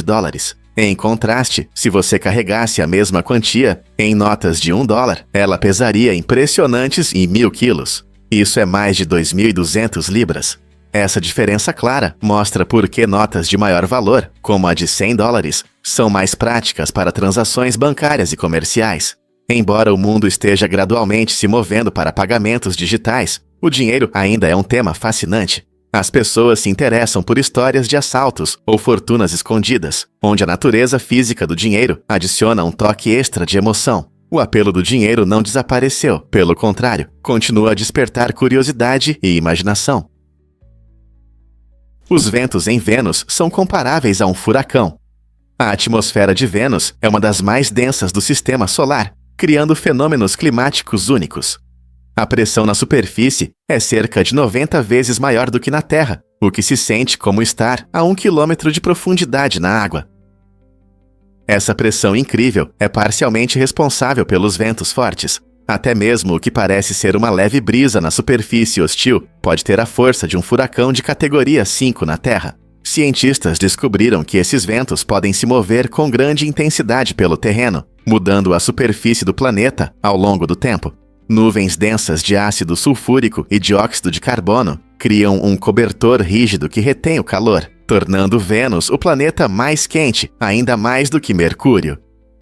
Speaker 1: Em contraste, se você carregasse a mesma quantia em notas de $1, ela pesaria impressionantes 1.000 quilos. Isso é mais de 2.200 libras. Essa diferença clara mostra por que notas de maior valor, como a de $100, são mais práticas para transações bancárias e comerciais. Embora o mundo esteja gradualmente se movendo para pagamentos digitais, O dinheiro ainda é um tema fascinante. As pessoas se interessam por histórias de assaltos ou fortunas escondidas, onde a natureza física do dinheiro adiciona um toque extra de emoção. O apelo do dinheiro não desapareceu, pelo contrário, continua a despertar curiosidade e imaginação. Os ventos em Vênus são comparáveis a um furacão. A atmosfera de Vênus é uma das mais densas do sistema solar, criando fenômenos climáticos únicos. A pressão na superfície é cerca de 90 vezes maior do que na Terra, o que se sente como estar a 1 quilômetro de profundidade na água. Essa pressão incrível é parcialmente responsável pelos ventos fortes. Até mesmo o que parece ser uma leve brisa na superfície hostil pode ter a força de um furacão de categoria 5 na Terra. Cientistas descobriram que esses ventos podem se mover com grande intensidade pelo terreno, mudando a superfície do planeta ao longo do tempo. Nuvens densas de ácido sulfúrico e dióxido de carbono criam um cobertor rígido que retém o calor, tornando Vênus o planeta mais quente, ainda mais do que Mercúrio.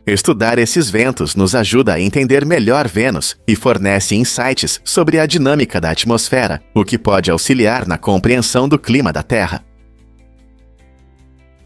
Speaker 1: Estudar esses ventos nos ajuda a entender melhor Vênus e fornece insights sobre a dinâmica da atmosfera, o que pode auxiliar na compreensão do clima da Terra.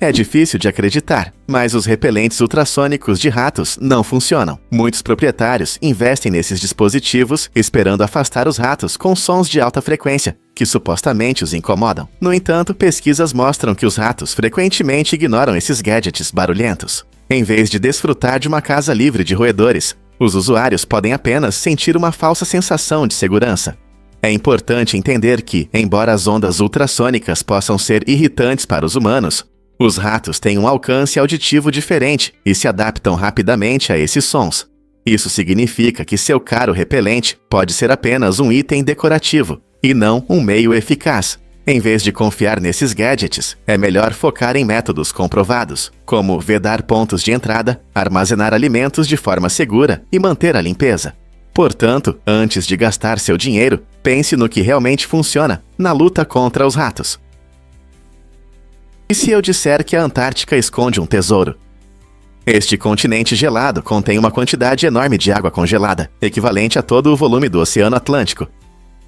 Speaker 1: É difícil de acreditar, mas os repelentes ultrassônicos de ratos não funcionam. Muitos proprietários investem nesses dispositivos esperando afastar os ratos com sons de alta frequência, que supostamente os incomodam. No entanto, pesquisas mostram que os ratos frequentemente ignoram esses gadgets barulhentos. Em vez de desfrutar de uma casa livre de roedores, os usuários podem apenas sentir uma falsa sensação de segurança. É importante entender que, embora as ondas ultrassônicas possam ser irritantes para os humanos, os ratos têm um alcance auditivo diferente e se adaptam rapidamente a esses sons. Isso significa que seu caro repelente pode ser apenas um item decorativo, e não um meio eficaz. Em vez de confiar nesses gadgets, é melhor focar em métodos comprovados, como vedar pontos de entrada, armazenar alimentos de forma segura e manter a limpeza. Portanto, antes de gastar seu dinheiro, pense no que realmente funciona na luta contra os ratos. E se eu disser que a Antártica esconde um tesouro? Este continente gelado contém uma quantidade enorme de água congelada, equivalente a todo o volume do Oceano Atlântico.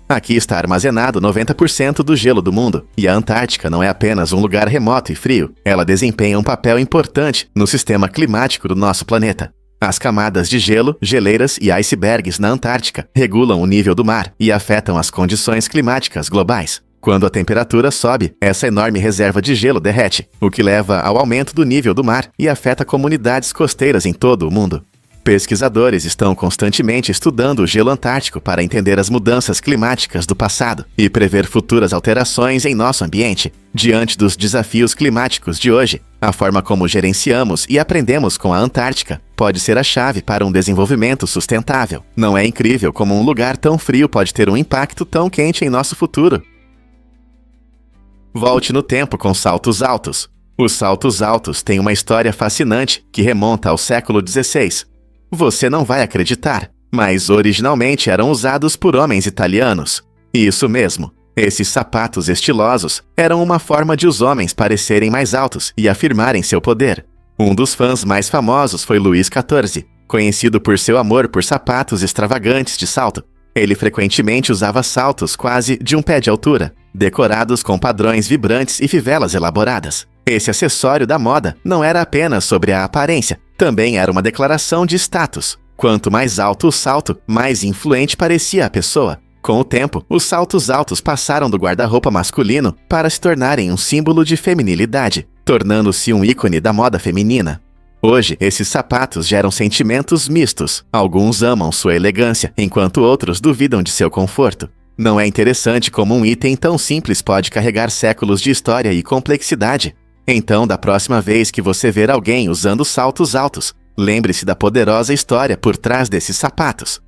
Speaker 1: Aqui está armazenado 90% do gelo do mundo, e a Antártica não é apenas um lugar remoto e frio, ela desempenha um papel importante no sistema climático do nosso planeta. As camadas de gelo, geleiras e icebergs na Antártica regulam o nível do mar e afetam as condições climáticas globais. Quando a temperatura sobe, essa enorme reserva de gelo derrete, o que leva ao aumento do nível do mar e afeta comunidades costeiras em todo o mundo. Pesquisadores estão constantemente estudando o gelo antártico para entender as mudanças climáticas do passado e prever futuras alterações em nosso ambiente. Diante dos desafios climáticos de hoje, a forma como gerenciamos e aprendemos com a Antártica pode ser a chave para um desenvolvimento sustentável. Não é incrível como um lugar tão frio pode ter um impacto tão quente em nosso futuro? Volte no tempo com saltos altos. Os saltos altos têm uma história fascinante que remonta ao século XVI. Você não vai acreditar, mas originalmente eram usados por homens italianos. Isso mesmo, esses sapatos estilosos eram uma forma de os homens parecerem mais altos e afirmarem seu poder. Um dos fãs mais famosos foi Luís XIV, conhecido por seu amor por sapatos extravagantes de salto. Ele frequentemente usava saltos quase de um pé de altura, decorados com padrões vibrantes e fivelas elaboradas. Esse acessório da moda não era apenas sobre a aparência, também era uma declaração de status. Quanto mais alto o salto, mais influente parecia a pessoa. Com o tempo, os saltos altos passaram do guarda-roupa masculino para se tornarem um símbolo de feminilidade, tornando-se um ícone da moda feminina. Hoje, esses sapatos geram sentimentos mistos. Alguns amam sua elegância, enquanto outros duvidam de seu conforto. Não é interessante como um item tão simples pode carregar séculos de história e complexidade? Então, da próxima vez que você ver alguém usando saltos altos, lembre-se da poderosa história por trás desses sapatos.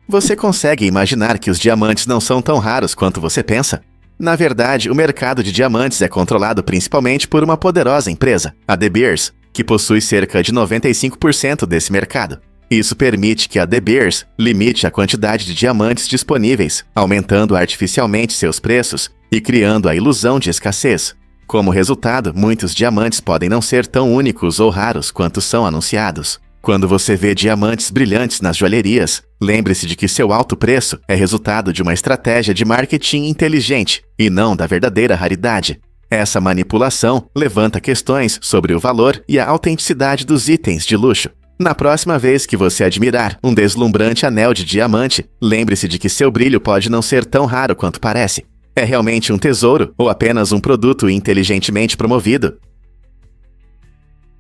Speaker 1: Você consegue imaginar que os diamantes não são tão raros quanto você pensa? Na verdade, o mercado de diamantes é controlado principalmente por uma poderosa empresa, a De Beers, que possui cerca de 95% desse mercado. Isso permite que a De Beers limite a quantidade de diamantes disponíveis, aumentando artificialmente seus preços e criando a ilusão de escassez. Como resultado, muitos diamantes podem não ser tão únicos ou raros quanto são anunciados. Quando você vê diamantes brilhantes nas joalherias, lembre-se de que seu alto preço é resultado de uma estratégia de marketing inteligente e não da verdadeira raridade. Essa manipulação levanta questões sobre o valor e a autenticidade dos itens de luxo. Na próxima vez que você admirar um deslumbrante anel de diamante, lembre-se de que seu brilho pode não ser tão raro quanto parece. É realmente um tesouro ou apenas um produto inteligentemente promovido?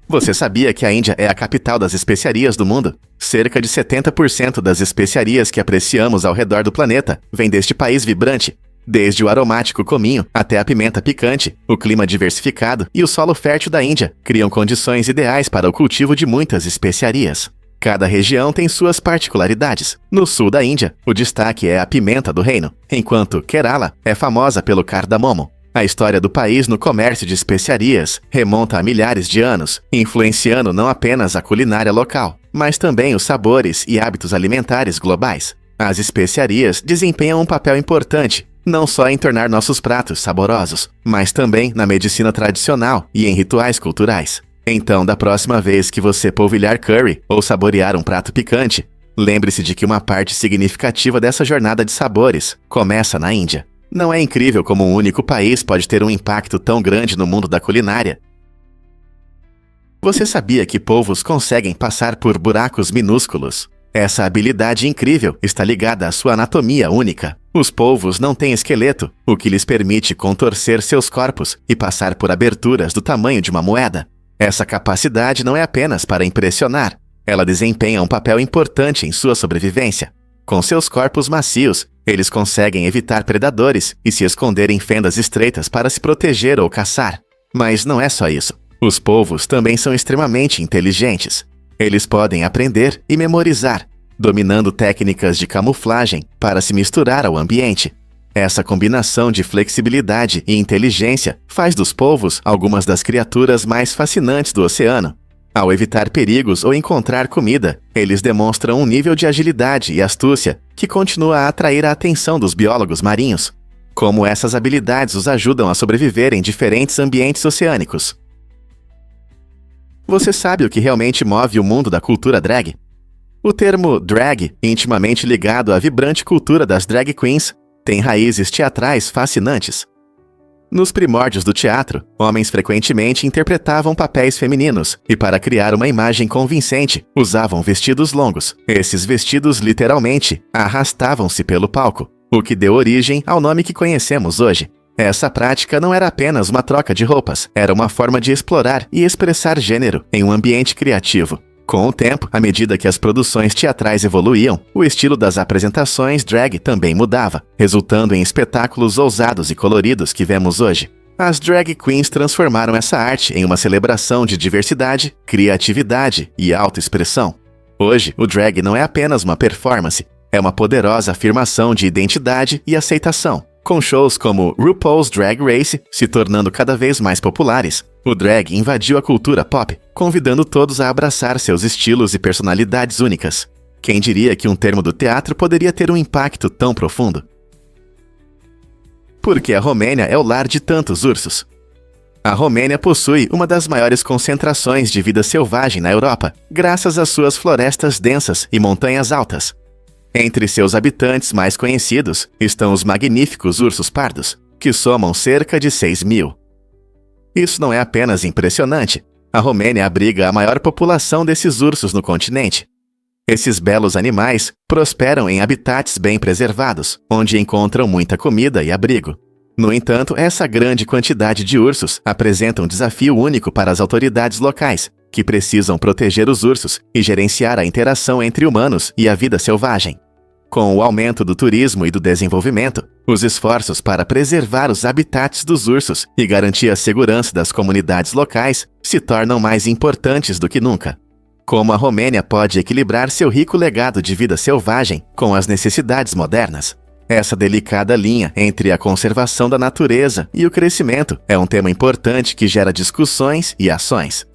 Speaker 1: Você sabia que a Índia é a capital das especiarias do mundo? Cerca de 70% das especiarias que apreciamos ao redor do planeta vêm deste país vibrante. Desde o aromático cominho até a pimenta picante, o clima diversificado e o solo fértil da Índia criam condições ideais para o cultivo de muitas especiarias. Cada região tem suas particularidades. No sul da Índia, o destaque é a pimenta do reino, enquanto Kerala é famosa pelo cardamomo. A história do país no comércio de especiarias remonta a milhares de anos, influenciando não apenas a culinária local, mas também os sabores e hábitos alimentares globais. As especiarias desempenham um papel importante, não só em tornar nossos pratos saborosos, mas também na medicina tradicional e em rituais culturais. Então, da próxima vez que você polvilhar curry ou saborear um prato picante, lembre-se de que uma parte significativa dessa jornada de sabores começa na Índia. Não é incrível como um único país pode ter um impacto tão grande no mundo da culinária? Você sabia que polvos conseguem passar por buracos minúsculos? Essa habilidade incrível está ligada à sua anatomia única. Os polvos não têm esqueleto, o que lhes permite contorcer seus corpos e passar por aberturas do tamanho de uma moeda. Essa capacidade não é apenas para impressionar, ela desempenha um papel importante em sua sobrevivência. Com seus corpos macios, eles conseguem evitar predadores e se esconder em fendas estreitas para se proteger ou caçar. Mas não é só isso. Os polvos também são extremamente inteligentes. Eles podem aprender e memorizar, dominando técnicas de camuflagem para se misturar ao ambiente. Essa combinação de flexibilidade e inteligência faz dos polvos algumas das criaturas mais fascinantes do oceano. Ao evitar perigos ou encontrar comida, eles demonstram um nível de agilidade e astúcia que continua a atrair a atenção dos biólogos marinhos. Como essas habilidades os ajudam a sobreviver em diferentes ambientes oceânicos. Você sabe o que realmente move o mundo da cultura drag? O termo drag, intimamente ligado à vibrante cultura das drag queens, tem raízes teatrais fascinantes. Nos primórdios do teatro, homens frequentemente interpretavam papéis femininos e, para criar uma imagem convincente, usavam vestidos longos. Esses vestidos, literalmente, arrastavam-se pelo palco, o que deu origem ao nome que conhecemos hoje. Essa prática não era apenas uma troca de roupas, era uma forma de explorar e expressar gênero em um ambiente criativo. Com o tempo, à medida que as produções teatrais evoluíam, o estilo das apresentações drag também mudava, resultando em espetáculos ousados e coloridos que vemos hoje. As drag queens transformaram essa arte em uma celebração de diversidade, criatividade e autoexpressão. Hoje, o drag não é apenas uma performance, é uma poderosa afirmação de identidade e aceitação. Com shows como RuPaul's Drag Race se tornando cada vez mais populares, o drag invadiu a cultura pop, convidando todos a abraçar seus estilos e personalidades únicas. Quem diria que um termo do teatro poderia ter um impacto tão profundo? Porque a Romênia é o lar de tantos ursos. A Romênia possui uma das maiores concentrações de vida selvagem na Europa, graças às suas florestas densas e montanhas altas. Entre seus habitantes mais conhecidos estão os magníficos ursos pardos, que somam cerca de 6.000. Isso não é apenas impressionante. A Romênia abriga a maior população desses ursos no continente. Esses belos animais prosperam em habitats bem preservados, onde encontram muita comida e abrigo. No entanto, essa grande quantidade de ursos apresenta um desafio único para as autoridades locais, que precisam proteger os ursos e gerenciar a interação entre humanos e a vida selvagem. Com o aumento do turismo e do desenvolvimento, os esforços para preservar os habitats dos ursos e garantir a segurança das comunidades locais se tornam mais importantes do que nunca. Como a Romênia pode equilibrar seu rico legado de vida selvagem com as necessidades modernas? Essa delicada linha entre a conservação da natureza e o crescimento é um tema importante que gera discussões e ações.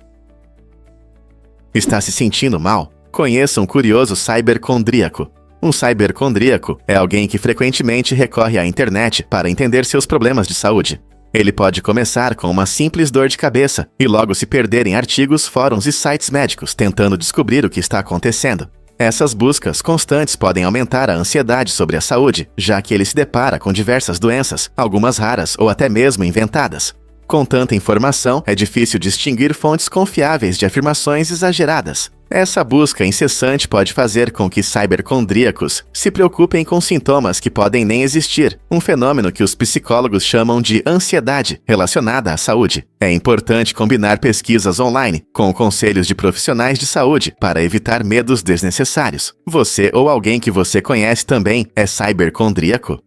Speaker 1: Está se sentindo mal? Conheça um curioso cibercondríaco. Um cibercondríaco é alguém que frequentemente recorre à internet para entender seus problemas de saúde. Ele pode começar com uma simples dor de cabeça e logo se perder em artigos, fóruns e sites médicos tentando descobrir o que está acontecendo. Essas buscas constantes podem aumentar a ansiedade sobre a saúde, já que ele se depara com diversas doenças, algumas raras ou até mesmo inventadas. Com tanta informação, é difícil distinguir fontes confiáveis de afirmações exageradas. Essa busca incessante pode fazer com que cibercondríacos se preocupem com sintomas que podem nem existir, um fenômeno que os psicólogos chamam de ansiedade relacionada à saúde. É importante combinar pesquisas online com conselhos de profissionais de saúde para evitar medos desnecessários. Você ou alguém que você conhece também é cibercondríaco?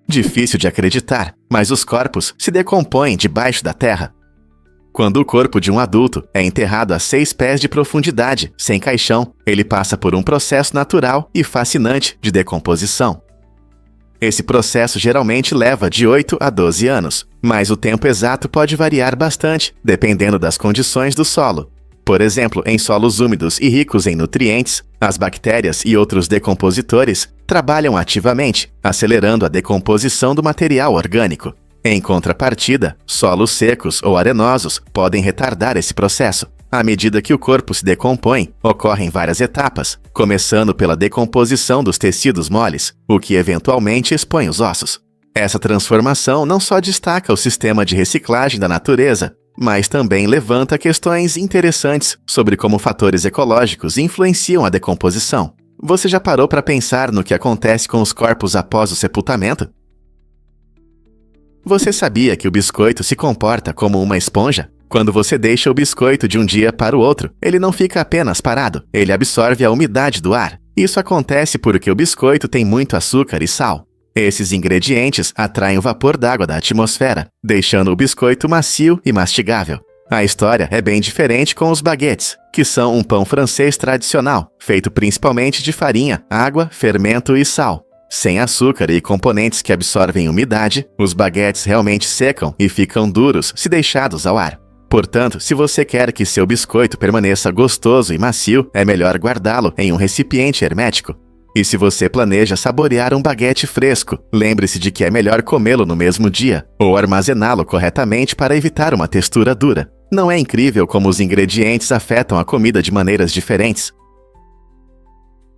Speaker 1: Difícil de acreditar, mas os corpos se decompõem debaixo da terra. Quando o corpo de um adulto é enterrado a 6 pés de profundidade, sem caixão, ele passa por um processo natural e fascinante de decomposição. Esse processo geralmente leva de 8 a 12 anos, mas o tempo exato pode variar bastante, dependendo das condições do solo. Por exemplo, em solos úmidos e ricos em nutrientes, as bactérias e outros decompositores trabalham ativamente, acelerando a decomposição do material orgânico. Em contrapartida, solos secos ou arenosos podem retardar esse processo. À medida que o corpo se decompõe, ocorrem várias etapas, começando pela decomposição dos tecidos moles, o que eventualmente expõe os ossos. Essa transformação não só destaca o sistema de reciclagem da natureza, mas também levanta questões interessantes sobre como fatores ecológicos influenciam a decomposição. Você já parou para pensar no que acontece com os corpos após o sepultamento? Você sabia que o biscoito se comporta como uma esponja? Quando você deixa o biscoito de um dia para o outro, ele não fica apenas parado, ele absorve a umidade do ar. Isso acontece porque o biscoito tem muito açúcar e sal. Esses ingredientes atraem o vapor d'água da atmosfera, deixando o biscoito macio e mastigável. A história é bem diferente com os baguetes, que são um pão francês tradicional, feito principalmente de farinha, água, fermento e sal. Sem açúcar e componentes que absorvem umidade, os baguetes realmente secam e ficam duros se deixados ao ar. Portanto, se você quer que seu biscoito permaneça gostoso e macio, é melhor guardá-lo em um recipiente hermético. E se você planeja saborear um baguete fresco, lembre-se de que é melhor comê-lo no mesmo dia, ou armazená-lo corretamente para evitar uma textura dura. Não é incrível como os ingredientes afetam a comida de maneiras diferentes?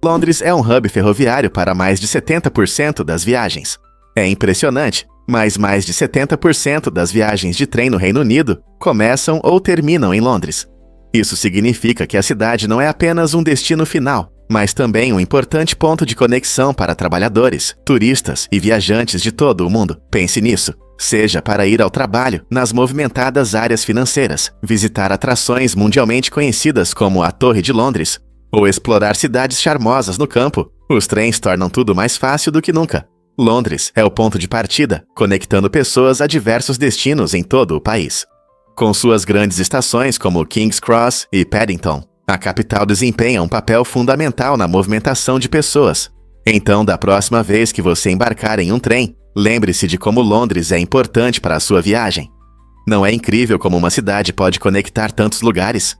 Speaker 1: Londres é um hub ferroviário para mais de 70% das viagens. É impressionante, mas mais de 70% das viagens de trem no Reino Unido começam ou terminam em Londres. Isso significa que a cidade não é apenas um destino final, mas também um importante ponto de conexão para trabalhadores, turistas e viajantes de todo o mundo. Pense nisso. Seja para ir ao trabalho, nas movimentadas áreas financeiras, visitar atrações mundialmente conhecidas como a Torre de Londres, ou explorar cidades charmosas no campo, os trens tornam tudo mais fácil do que nunca. Londres é o ponto de partida, conectando pessoas a diversos destinos em todo o país. Com suas grandes estações como King's Cross e Paddington, a capital desempenha um papel fundamental na movimentação de pessoas. Então, da próxima vez que você embarcar em um trem, lembre-se de como Londres é importante para a sua viagem. Não é incrível como uma cidade pode conectar tantos lugares?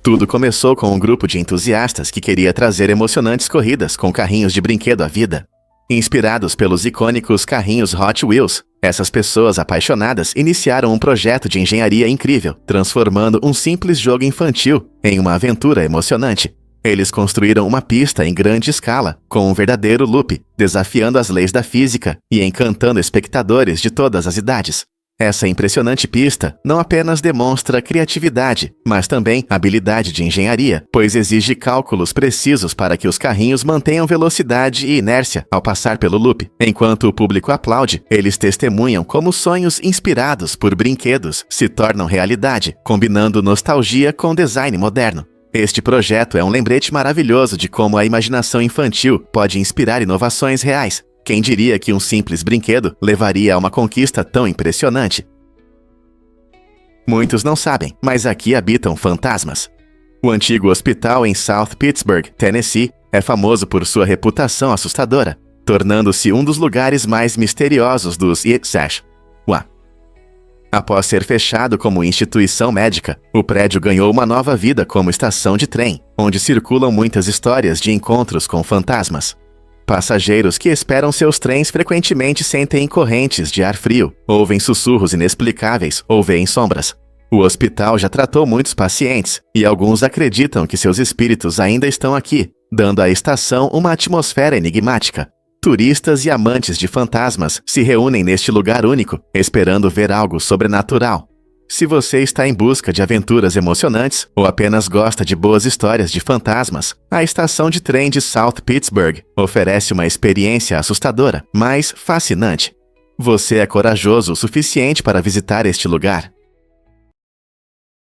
Speaker 1: Tudo começou com um grupo de entusiastas que queria trazer emocionantes corridas com carrinhos de brinquedo à vida. Inspirados pelos icônicos carrinhos Hot Wheels, essas pessoas apaixonadas iniciaram um projeto de engenharia incrível, transformando um simples jogo infantil em uma aventura emocionante. Eles construíram uma pista em grande escala, com um verdadeiro loop, desafiando as leis da física e encantando espectadores de todas as idades. Essa impressionante pista não apenas demonstra criatividade, mas também habilidade de engenharia, pois exige cálculos precisos para que os carrinhos mantenham velocidade e inércia ao passar pelo loop. Enquanto o público aplaude, eles testemunham como sonhos inspirados por brinquedos se tornam realidade, combinando nostalgia com design moderno. Este projeto é um lembrete maravilhoso de como a imaginação infantil pode inspirar inovações reais. Quem diria que um simples brinquedo levaria a uma conquista tão impressionante? Muitos não sabem, mas aqui habitam fantasmas. O antigo hospital em South Pittsburgh, Tennessee, é famoso por sua reputação assustadora, tornando-se um dos lugares mais misteriosos dos USA. Após ser fechado como instituição médica, o prédio ganhou uma nova vida como estação de trem, onde circulam muitas histórias de encontros com fantasmas. Passageiros que esperam seus trens frequentemente sentem correntes de ar frio, ouvem sussurros inexplicáveis ou veem sombras. O hospital já tratou muitos pacientes e alguns acreditam que seus espíritos ainda estão aqui, dando à estação uma atmosfera enigmática. Turistas e amantes de fantasmas se reúnem neste lugar único, esperando ver algo sobrenatural. Se você está em busca de aventuras emocionantes ou apenas gosta de boas histórias de fantasmas, a estação de trem de South Pittsburgh oferece uma experiência assustadora, mas fascinante. Você é corajoso o suficiente para visitar este lugar?